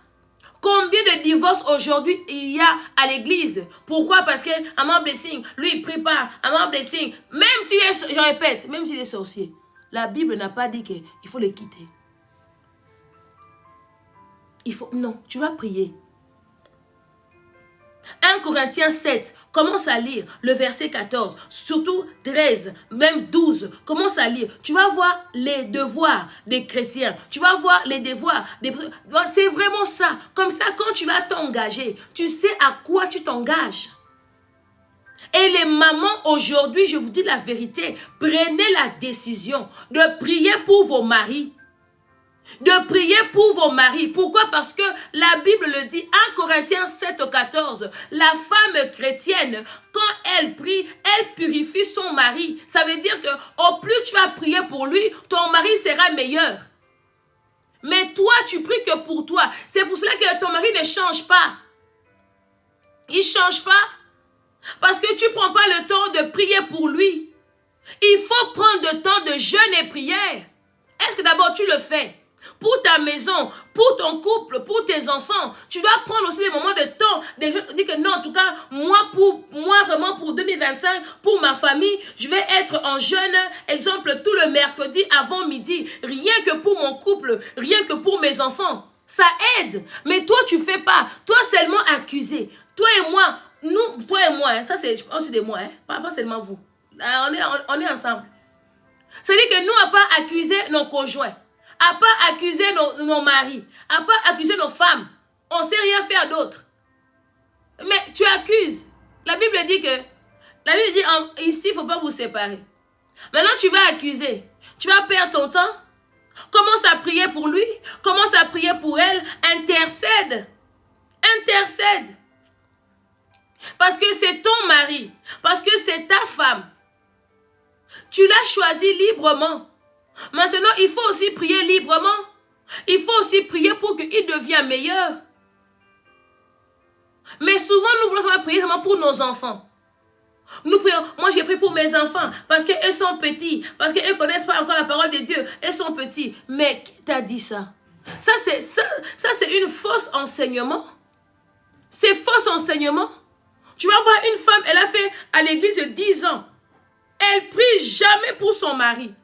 Speaker 1: Combien de divorces aujourd'hui il y a à l'église? Pourquoi? Parce que Amand Blessing, lui il prie pas. Amand Blessing, même s'il est, je répète, même s'il est sorcier, la Bible n'a pas dit qu'il faut le quitter. Non, tu vas prier. 1 Corinthiens 7, commence à lire le verset 14, surtout 13, même 12, commence à lire. Tu vas voir les devoirs des chrétiens, tu vas voir les devoirs des... C'est vraiment ça. Comme ça, quand tu vas t'engager, tu sais à quoi tu t'engages. Et les mamans, aujourd'hui, je vous dis la vérité, prenez la décision de prier pour vos maris. De prier pour vos maris. Pourquoi? Parce que la Bible le dit, 1 Corinthiens 7, 14, la femme chrétienne, quand elle prie, elle purifie son mari. Ça veut dire que au plus tu vas prier pour lui, ton mari sera meilleur. Mais toi, tu pries que pour toi. C'est pour cela que ton mari ne change pas. Il ne change pas. Parce que tu ne prends pas le temps de prier pour lui. Il faut prendre le temps de jeûne et prière. Est-ce que d'abord tu le fais? Pour ta maison, pour ton couple, pour tes enfants, tu dois prendre aussi des moments de temps. Dis que non, en tout cas, moi vraiment pour 2025, pour ma famille, je vais être en jeûne, exemple, tout le mercredi avant midi. Rien que pour mon couple, rien que pour mes enfants. Ça aide. Mais toi, tu ne fais pas. Toi, seulement accusé. Toi et moi, toi et moi, hein, ça c'est aussi de moi, hein, pas seulement vous. On est ensemble. C'est-à-dire que nous, on n'a pas accusé nos conjoints. À pas accuser nos maris, à pas accuser nos femmes. On ne sait rien faire d'autre. Mais tu accuses. La Bible dit ici, il ne faut pas vous séparer. Maintenant, tu vas accuser. Tu vas perdre ton temps. Commence à prier pour lui. Commence à prier pour elle. Intercède. Intercède. Parce que c'est ton mari. Parce que c'est ta femme. Tu l'as choisi librement. Maintenant, il faut aussi prier librement. Il faut aussi prier pour qu'il devienne meilleur. Mais souvent, nous voulons prier seulement pour nos enfants. Nous prions. Moi, j'ai prié pour mes enfants parce qu'eux sont petits. Parce qu'ils ne connaissent pas encore la parole de Dieu. Ils sont petits. Mais qui t'a dit ça? Ça, c'est une fausse enseignement. C'est fausse enseignement. Tu vas voir une femme, elle a fait à l'église 10 ans. Elle prie jamais pour son mari.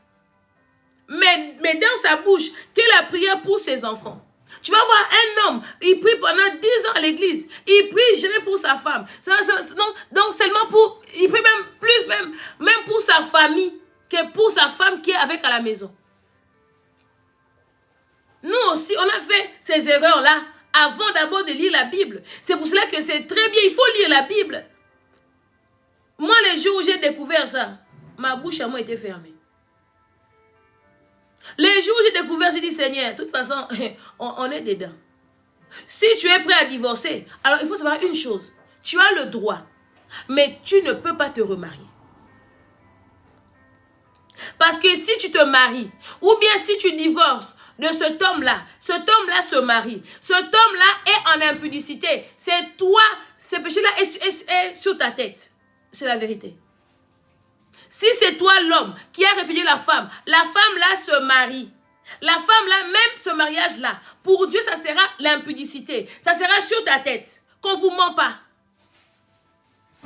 Speaker 1: Mais dans sa bouche, qu'elle a prié pour ses enfants. Tu vas voir un homme, il prie pendant 10 ans à l'église. Il prie jamais pour sa femme. Donc seulement pour, il prie même plus, même pour sa famille, que pour sa femme qui est avec à la maison. Nous aussi, on a fait ces erreurs-là avant d'abord de lire la Bible. C'est pour cela que c'est très bien, il faut lire la Bible. Moi, les jours où j'ai découvert ça, ma bouche à moi était fermée. Les jours où j'ai découvert, j'ai dit, Seigneur, de toute façon, on est dedans. Si tu es prêt à divorcer, alors il faut savoir une chose. Tu as le droit, mais tu ne peux pas te remarier. Parce que si tu te maries, ou bien si tu divorces de cet homme-là se marie. Cet homme-là est en impudicité. C'est toi, ce péché-là est sur ta tête. C'est la vérité. Si c'est toi l'homme qui a répudié la femme là se marie. La femme là, même ce mariage-là, pour Dieu, ça sera l'impudicité. Ça sera sur ta tête. Qu'on ne vous ment pas.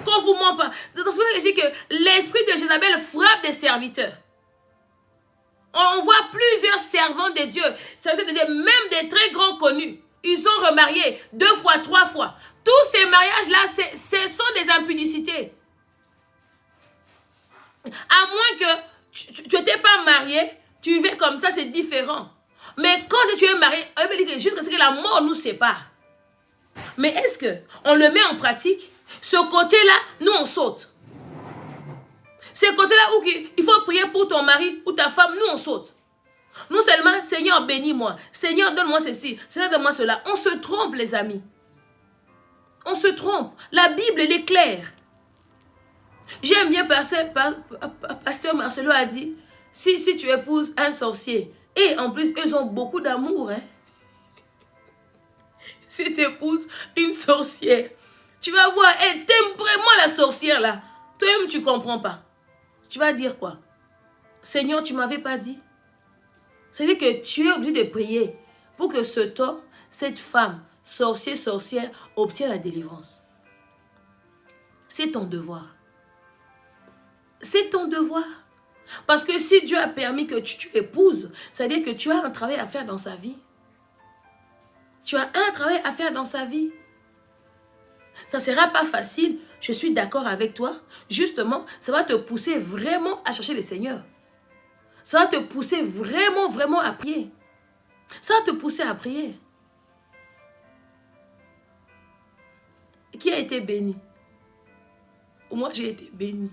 Speaker 1: Qu'on ne vous ment pas. C'est pour ça que je dis que l'esprit de Jézabel frappe des serviteurs. On voit plusieurs servants de Dieu, même des très grands connus. Ils sont remariés 2 fois, 3 fois. Tous ces mariages-là, ce sont des impudicités. À moins que tu n'étais pas marié, tu vivais comme ça, c'est différent. Mais quand tu es marié, on veut dire que jusqu'à ce que la mort nous sépare. Mais est-ce qu'on le met en pratique? Ce côté-là, nous on saute. Ce côté-là où il faut prier pour ton mari ou ta femme, nous on saute. Nous seulement, Seigneur bénis-moi, Seigneur donne-moi ceci, Seigneur donne-moi cela. On se trompe les amis. On se trompe. La Bible elle est claire. J'aime bien Pasteur Marcelo a dit, si tu épouses un sorcier, et en plus, ils ont beaucoup d'amour. Hein? Si tu épouses une sorcière, tu vas voir, elle t'aime vraiment la sorcière là. Toi-même, tu ne comprends pas. Tu vas dire quoi? Seigneur, tu ne m'avais pas dit. C'est-à-dire que tu es obligé de prier pour que cet homme, cette femme, sorcière, obtienne la délivrance. C'est ton devoir. C'est ton devoir. Parce que si Dieu a permis que tu épouses, c'est-à-dire que tu as un travail à faire dans sa vie. Tu as un travail à faire dans sa vie. Ça ne sera pas facile, je suis d'accord avec toi. Justement, ça va te pousser vraiment à chercher le Seigneur. Ça va te pousser vraiment à prier. Ça va te pousser à prier. Qui a été béni? Moi, j'ai été béni.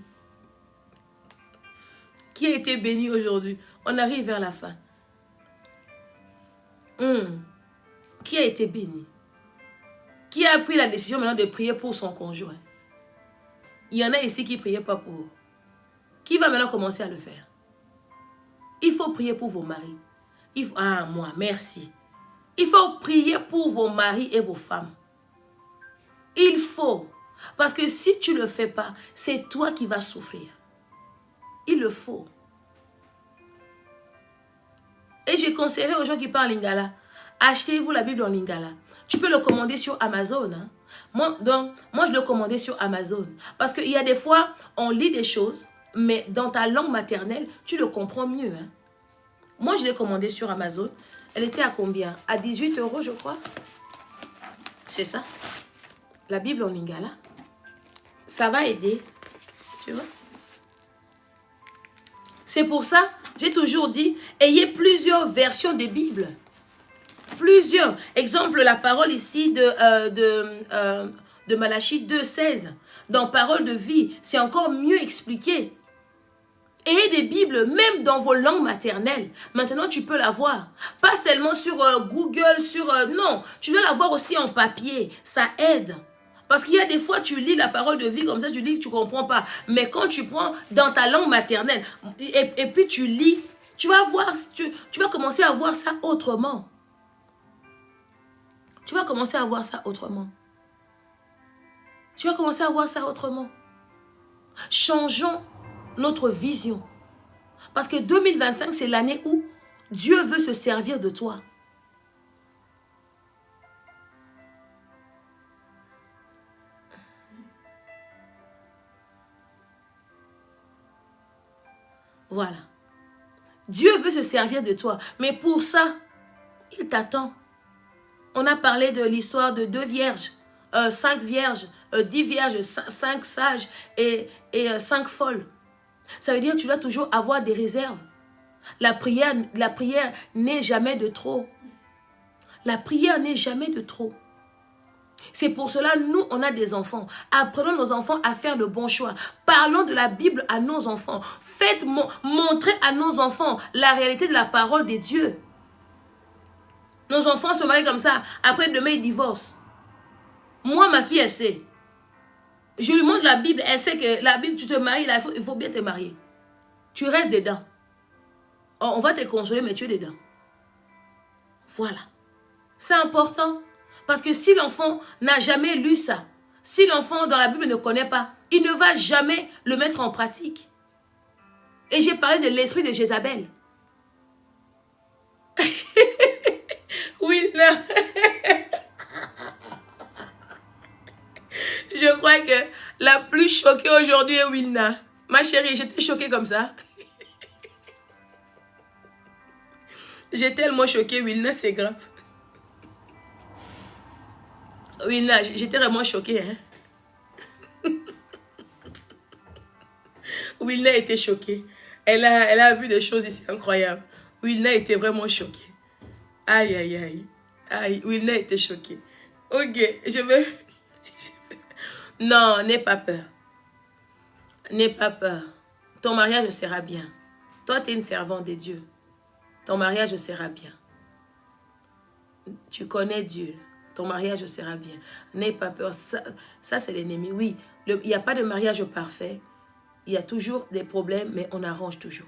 Speaker 1: Qui a été béni aujourd'hui? On arrive vers la fin. Qui a été béni? Qui a pris la décision maintenant de prier pour son conjoint? Il y en a ici qui ne priaient pas pour eux. Qui va maintenant commencer à le faire? Il faut prier pour vos maris. Moi, merci. Il faut prier pour vos maris et vos femmes. Il faut. Parce que si tu ne le fais pas, c'est toi qui vas souffrir. Il le faut. Et j'ai conseillé aux gens qui parlent lingala, achetez-vous la Bible en lingala. Tu peux le commander sur Amazon. Hein? Moi, je le commandais sur Amazon. Parce qu'il y a des fois, on lit des choses, mais dans ta langue maternelle, tu le comprends mieux. Hein? Moi, je l'ai commandé sur Amazon. Elle était à combien? À 18 €, je crois. C'est ça. La Bible en lingala. Ça va aider. Tu vois? C'est pour ça, j'ai toujours dit, ayez plusieurs versions de Bible. plusieurs. Exemple, la parole ici de Malachie 2,16. Dans Parole de vie, c'est encore mieux expliqué. Ayez des Bibles, même dans vos langues maternelles. Maintenant, tu peux la voir. Pas seulement sur Google, non, tu dois la voir aussi en papier. Ça aide. Parce qu'il y a des fois, tu lis la parole de vie comme ça, tu lis, tu ne comprends pas. Mais quand tu prends dans ta langue maternelle, et puis tu lis, tu vas voir, tu vas commencer à voir ça autrement. Tu vas commencer à voir ça autrement. Tu vas commencer à voir ça autrement. Changeons notre vision. Parce que 2025, c'est l'année où Dieu veut se servir de toi. Voilà. Dieu veut se servir de toi. Mais pour ça, il t'attend. On a parlé de l'histoire de 2 vierges, 5 vierges, 10 vierges, 5 sages et 5 folles. Ça veut dire que tu dois toujours avoir des réserves. La prière n'est jamais de trop. La prière n'est jamais de trop. C'est pour cela, nous, on a des enfants. Apprenons nos enfants à faire le bon choix. Parlons de la Bible à nos enfants. Faites montrer à nos enfants la réalité de la parole de Dieu. Nos enfants se marient comme ça. Après, demain, ils divorcent. Moi, ma fille, elle sait. Je lui montre la Bible. Elle sait que la Bible, tu te maries, là, il faut bien te marier. Tu restes dedans. On va te consoler, mais tu es dedans. Voilà. C'est important. Parce que si l'enfant n'a jamais lu ça, si l'enfant dans la Bible ne connaît pas, il ne va jamais le mettre en pratique. Et j'ai parlé de l'esprit de Jézabel. Oui, là. Je crois que la plus choquée aujourd'hui est Wilna. Ma chérie, j'étais choquée comme ça. J'ai tellement choquée, Wilna, c'est grave. Wilna, j'étais vraiment choquée. Hein? Wilna était choquée. Elle a vu des choses ici incroyables. Wilna était vraiment choquée. Aïe, aïe, aïe. Aïe, Wilna était choquée. Ok, je veux... Non, n'aie pas peur. N'aie pas peur. Ton mariage sera bien. Toi, tu es une servante de Dieu. Ton mariage sera bien. Tu connais Dieu. Ton mariage sera bien. N'aie pas peur. Ça c'est l'ennemi. Oui, il n'y a pas de mariage parfait. Il y a toujours des problèmes, mais on arrange toujours.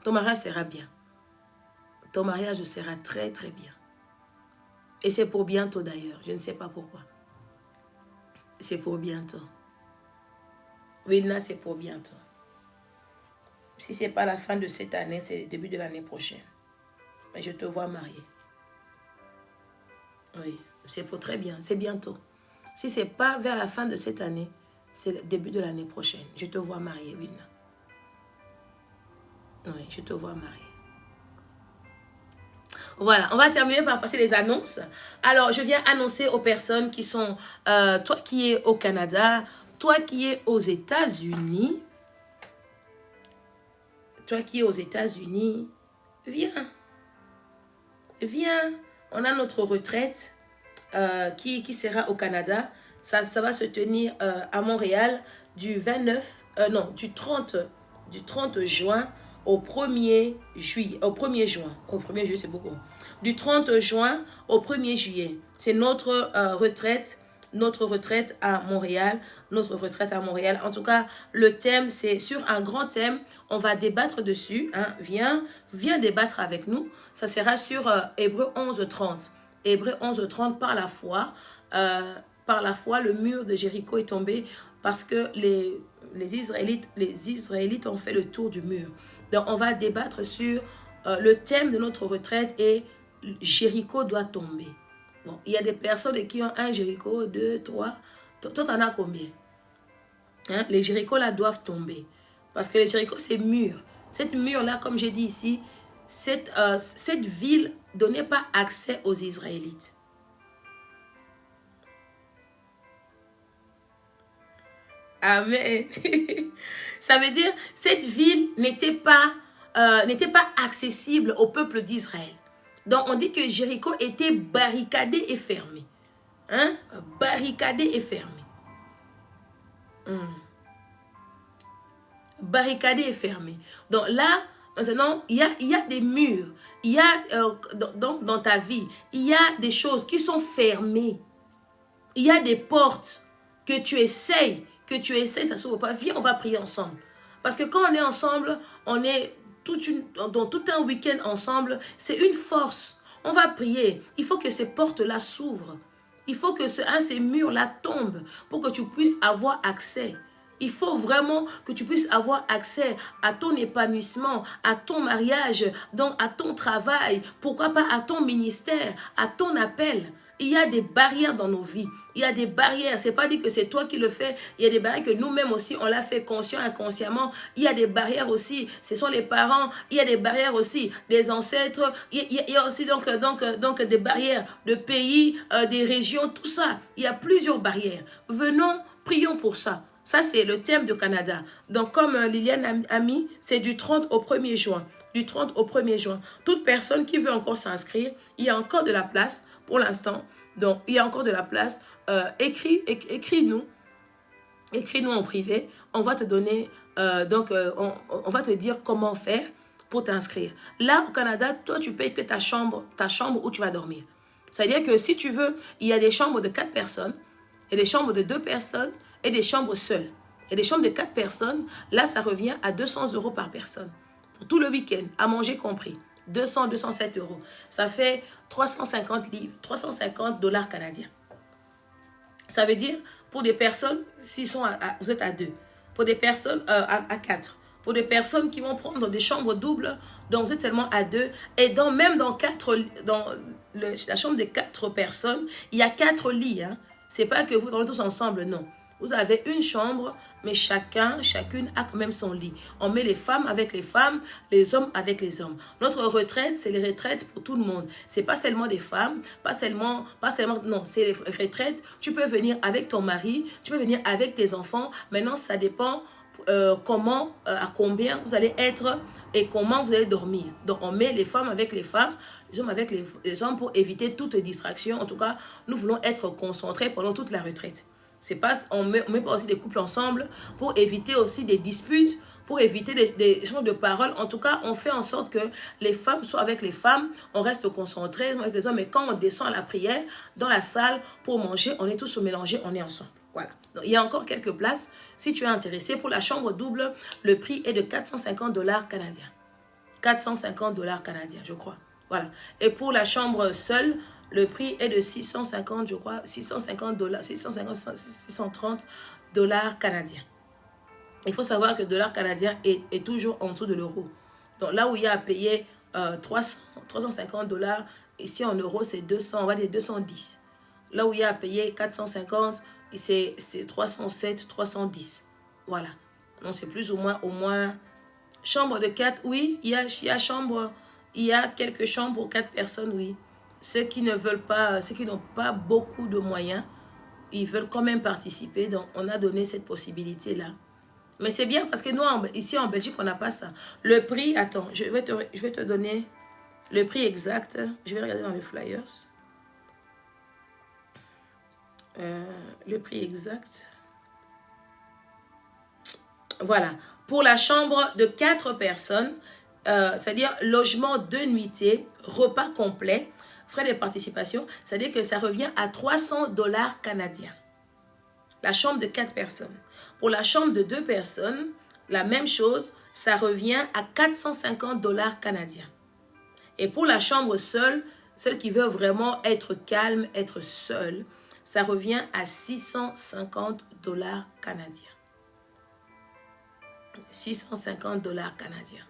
Speaker 1: Ton mariage sera bien. Ton mariage sera très, très bien. Et c'est pour bientôt d'ailleurs. Je ne sais pas pourquoi. C'est pour bientôt. Wilna, c'est pour bientôt. Si ce n'est pas la fin de cette année, c'est le début de l'année prochaine. Mais je te vois mariée. Oui, c'est pour très bien. C'est bientôt. Si ce n'est pas vers la fin de cette année, c'est le début de l'année prochaine. Je te vois mariée, Wilna. Oui, je te vois mariée. Voilà, on va terminer par passer les annonces. Alors, je viens annoncer aux personnes qui sont... toi qui es au Canada, toi qui es aux États-Unis. Toi qui es aux États-Unis, viens. Viens. On a notre retraite qui sera au Canada. Ça va se tenir à Montréal du 29... du 30 juin au 1er juillet. Au 1er juin. Au 1er juillet, c'est beaucoup. Du 30 juin au 1er juillet. C'est notre retraite. Notre retraite à Montréal. Notre retraite à Montréal. En tout cas, le thème, c'est sur un grand thème. On va débattre dessus. Hein. Viens débattre avec nous. Ça sera sur Hébreux 11:30. Hébreux 11:30, par la foi. Par la foi, le mur de Jéricho est tombé parce que les Israélites ont fait le tour du mur. Donc, on va débattre sur le thème de notre retraite et Jéricho doit tomber. Bon, il y a des personnes qui ont un Jéricho, 2, 3. Toi, tu en as combien? Hein? Les Jéricho là doivent tomber. Parce que les Jéricho, c'est mur. Cette mur-là, comme j'ai dit ici, cette ville ne donnait pas accès aux Israélites. Amen. Ça veut dire cette ville n'était pas accessible au peuple d'Israël. Donc, on dit que Jéricho était barricadé et fermé. Hein? Barricadé et fermé. Barricadé et fermé. Donc là, maintenant, il y a des murs. Il y a, dans ta vie, il y a des choses qui sont fermées. Il y a des portes que tu essayes, ça ne s'ouvre pas. Viens, on va prier ensemble. Parce que quand on est ensemble, on est dans tout un week-end ensemble, c'est une force. On va prier. Il faut que ces portes-là s'ouvrent. Il faut que ces murs-là tombent pour que tu puisses avoir accès. Il faut vraiment que tu puisses avoir accès à ton épanouissement, à ton mariage, donc à ton travail, pourquoi pas à ton ministère, à ton appel. Il y a des barrières dans nos vies. Il y a des barrières. Ce n'est pas dit que c'est toi qui le fais. Il y a des barrières que nous-mêmes aussi, on l'a fait conscient, inconsciemment. Il y a des barrières aussi. Ce sont les parents. Il y a des barrières aussi. Les ancêtres. Il y a aussi donc des barrières de pays, des régions, tout ça. Il y a plusieurs barrières. Venons, prions pour ça. Ça, c'est le thème du Canada. Donc, comme Liliane a mis, c'est du 30 au 1er juin. Du 30 au 1er juin. Toute personne qui veut encore s'inscrire, il y a encore de la place pour l'instant. Donc, il y a encore de la place. Écris-nous. Écris-nous en privé. On va te donner, on va te dire comment faire pour t'inscrire. Là, au Canada, toi, tu payes que ta chambre où tu vas dormir. C'est-à-dire que si tu veux, il y a des chambres de 4 personnes et des chambres de 2 personnes et des chambres seules. Et des chambres de 4 personnes, là, ça revient à 200 € par personne. Pour tout le week-end, à manger compris. 207 €. Ça fait 350 livres, 350 $ canadiens. Ça veut dire, pour des personnes, vous êtes à 2. Pour des personnes, à 4. Pour des personnes qui vont prendre des chambres doubles, donc vous êtes seulement à 2. Et même dans la chambre de 4 personnes, il y a 4 lits. Hein. Ce n'est pas que vous dormez tous ensemble, non. Vous avez une chambre, mais chacune a quand même son lit. On met les femmes avec les femmes, les hommes avec les hommes. Notre retraite, c'est les retraites pour tout le monde. C'est pas seulement des femmes, non, c'est les retraites. Tu peux venir avec ton mari, tu peux venir avec tes enfants. Maintenant, ça dépend à combien vous allez être et comment vous allez dormir. Donc, on met les femmes avec les femmes, les hommes avec les hommes pour éviter toute distraction. En tout cas, nous voulons être concentrés pendant toute la retraite. On met pas aussi des couples ensemble pour éviter aussi des disputes, pour éviter des échanges de paroles. En tout cas, on fait en sorte que les femmes soient avec les femmes, on reste concentrés avec les hommes. Mais quand on descend à la prière, dans la salle, pour manger, on est tous mélangés, on est ensemble. Voilà. Donc, il y a encore quelques places. Si tu es intéressé, pour la chambre double, le prix est de 450 $ canadiens. 450 $ canadiens, je crois. Voilà. Et pour la chambre seule, le prix est de 650, je crois, 650 $, 630 $ canadiens. Il faut savoir que le dollar canadien est toujours en dessous de l'euro. Donc là où il y a à payer 350 $, ici en euros, c'est 200, on va dire 210. Là où il y a à payer 450, c'est 307, 310. Voilà. Donc c'est plus ou moins. Chambre de 4, oui, il y a quelques chambres pour 4 personnes, oui. Ceux qui n'ont pas beaucoup de moyens, ils veulent quand même participer. Donc, on a donné cette possibilité-là. Mais c'est bien parce que nous, ici en Belgique, on n'a pas ça. Le prix, attends, je vais te donner le prix exact. Je vais regarder dans les flyers. Le prix exact. Voilà. Pour la chambre de 4 personnes, c'est-à-dire logement de nuitée, repas complet, frais de participation, c'est-à-dire que ça revient à 300 $ canadiens. La chambre de 4 personnes. Pour la chambre de 2 personnes, la même chose, ça revient à 450 $ canadiens. Et pour la chambre seule, celle qui veut vraiment être calme, être seule, ça revient à 650 $ canadiens. 650 $ canadiens.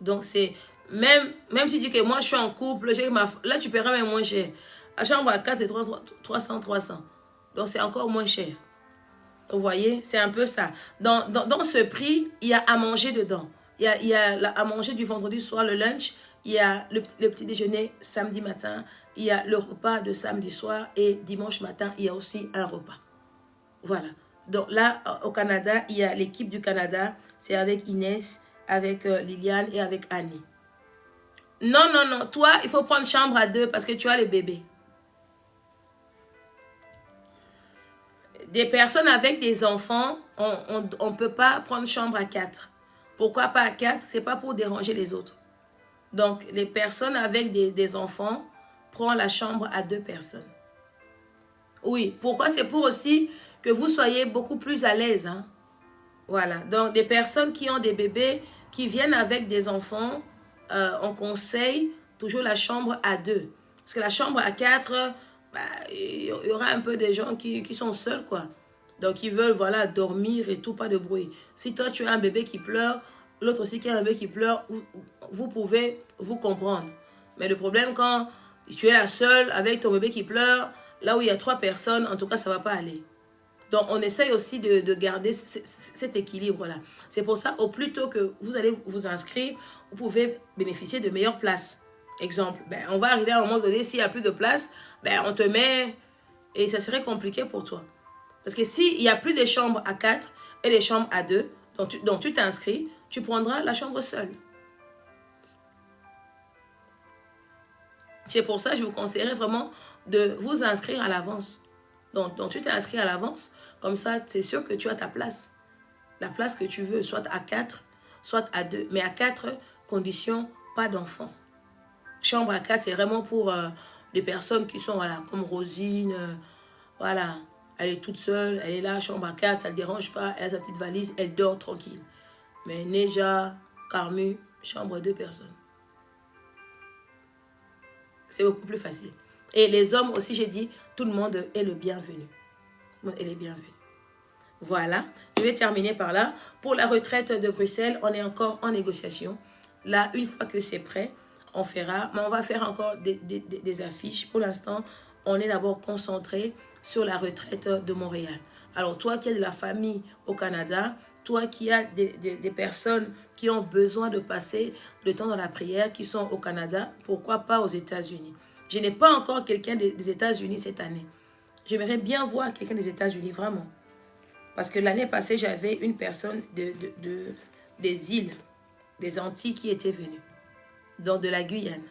Speaker 1: Donc, c'est... Même si tu dis que moi, je suis en couple, là, tu paieras même moins cher. La chambre à 4, c'est 300. Donc, c'est encore moins cher. Vous voyez, c'est un peu ça. Dans ce prix, il y a à manger dedans. Il y a à manger du vendredi soir, le lunch. Il y a le petit déjeuner samedi matin. Il y a le repas de samedi soir. Et dimanche matin, il y a aussi un repas. Voilà. Donc là, au Canada, il y a l'équipe du Canada. C'est avec Inès, avec Liliane et avec Annie. Non, non, non. Toi, il faut prendre chambre à 2 parce que tu as le bébé. Des personnes avec des enfants, on ne peut pas prendre chambre à 4. Pourquoi pas à 4? C'est pas pour déranger les autres. Donc, les personnes avec des enfants prennent la chambre à 2 personnes. Oui, pourquoi? C'est pour aussi que vous soyez beaucoup plus à l'aise. Hein? Voilà. Donc, des personnes qui ont des bébés, qui viennent avec des enfants, on conseille toujours la chambre à 2. Parce que la chambre à 4, bah, il y aura un peu des gens qui sont seuls, quoi. Donc, ils veulent, voilà, dormir et tout, pas de bruit. Si toi, tu as un bébé qui pleure, l'autre aussi qui a un bébé qui pleure, vous pouvez vous comprendre. Mais le problème, quand tu es la seule avec ton bébé qui pleure, là où il y a 3 personnes, en tout cas, ça ne va pas aller. Donc, on essaye aussi de garder cet équilibre-là. C'est pour ça, au plus tôt que vous allez vous inscrire, vous pouvez bénéficier de meilleures places. Exemple, ben, on va arriver à un moment donné, s'il n'y a plus de place, ben, on te met... Et ça serait compliqué pour toi. Parce que s'il n'y a plus de chambres à 4 et des chambres à 2, donc tu t'inscris, tu prendras la chambre seule. C'est pour ça que je vous conseillerais vraiment de vous inscrire à l'avance. Donc tu t'es inscrit à l'avance, comme ça, c'est sûr que tu as ta place. La place que tu veux, soit à 4, soit à 2. Mais à 4, condition, pas d'enfant. Chambre à 4, c'est vraiment pour des personnes qui sont, voilà, comme Rosine, voilà. Elle est toute seule, elle est là, chambre à 4, ça ne le dérange pas, elle a sa petite valise, elle dort tranquille. Mais Neja, Carmu, chambre à 2 personnes. C'est beaucoup plus facile. Et les hommes aussi, j'ai dit, tout le monde est le bienvenu. Elle est bienvenue. Voilà, je vais terminer par là. Pour la retraite de Bruxelles, on est encore en négociation. Là, une fois que c'est prêt, on fera, mais on va faire encore des affiches. Pour l'instant, on est d'abord concentré sur la retraite de Montréal. Alors, toi qui as de la famille au Canada, toi qui as des personnes qui ont besoin de passer le temps dans la prière, qui sont au Canada, pourquoi pas aux États-Unis? Je n'ai pas encore quelqu'un des États-Unis cette année. J'aimerais bien voir quelqu'un des États-Unis, vraiment. Parce que l'année passée, j'avais une personne des îles, des Antilles qui était venue, donc de la Guyane.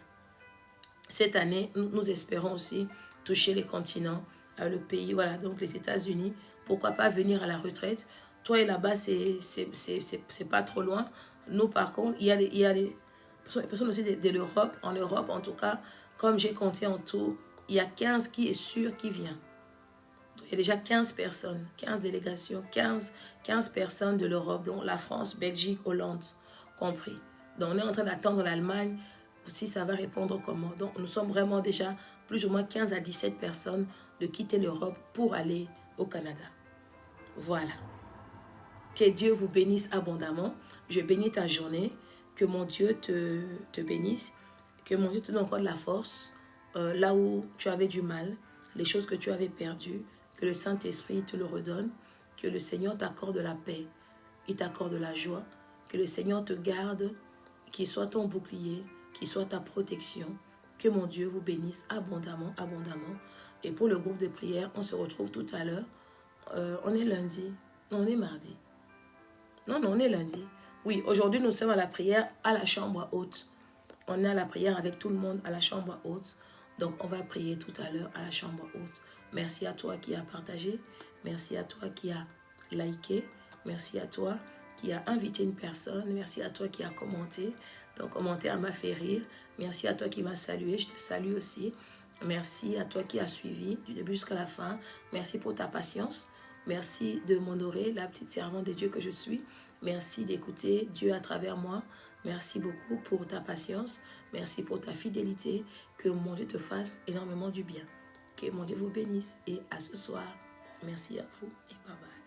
Speaker 1: Cette année, nous espérons aussi toucher les continents, le pays, voilà, donc les États-Unis. Pourquoi pas venir à la retraite? Toi et là-bas, c'est pas trop loin. Nous, par contre, il y a les personnes aussi de l'Europe. En Europe, en tout cas, comme j'ai compté en tout, il y a 15 qui est sûr qui vient. Il y a déjà 15 personnes, 15 délégations, 15 personnes de l'Europe, dont la France, Belgique, Hollande, compris. Donc, on est en train d'attendre l'Allemagne, si ça va répondre comment. Donc, nous sommes vraiment déjà plus ou moins 15 à 17 personnes de quitter l'Europe pour aller au Canada. Voilà. Que Dieu vous bénisse abondamment. Je bénis ta journée. Que mon Dieu te bénisse. Que mon Dieu te donne encore de la force. Là où tu avais du mal, les choses que tu avais perdues, que le Saint-Esprit te le redonne. Que le Seigneur t'accorde la paix. Il t'accorde la joie. Que le Seigneur te garde. Qu'il soit ton bouclier. Qu'il soit ta protection. Que mon Dieu vous bénisse abondamment, abondamment. Et pour le groupe de prière, on se retrouve tout à l'heure. On est lundi. Non, on est mardi. Non, on est lundi. Oui, aujourd'hui, nous sommes à la prière à la chambre haute. On est à la prière avec tout le monde à la chambre haute. Donc, on va prier tout à l'heure à la chambre haute. Merci à toi qui a partagé. Merci à toi qui a liké. Merci à toi qui a invité une personne. Merci à toi qui a commenté. Ton commentaire m'a fait rire. Merci à toi qui m'a salué. Je te salue aussi. Merci à toi qui as suivi du début jusqu'à la fin. Merci pour ta patience. Merci de m'honorer, la petite servante de Dieu que je suis. Merci d'écouter Dieu à travers moi. Merci beaucoup pour ta patience. Merci pour ta fidélité. Que mon Dieu te fasse énormément du bien. Que mon Dieu vous bénisse. Et à ce soir, merci à vous et bye bye.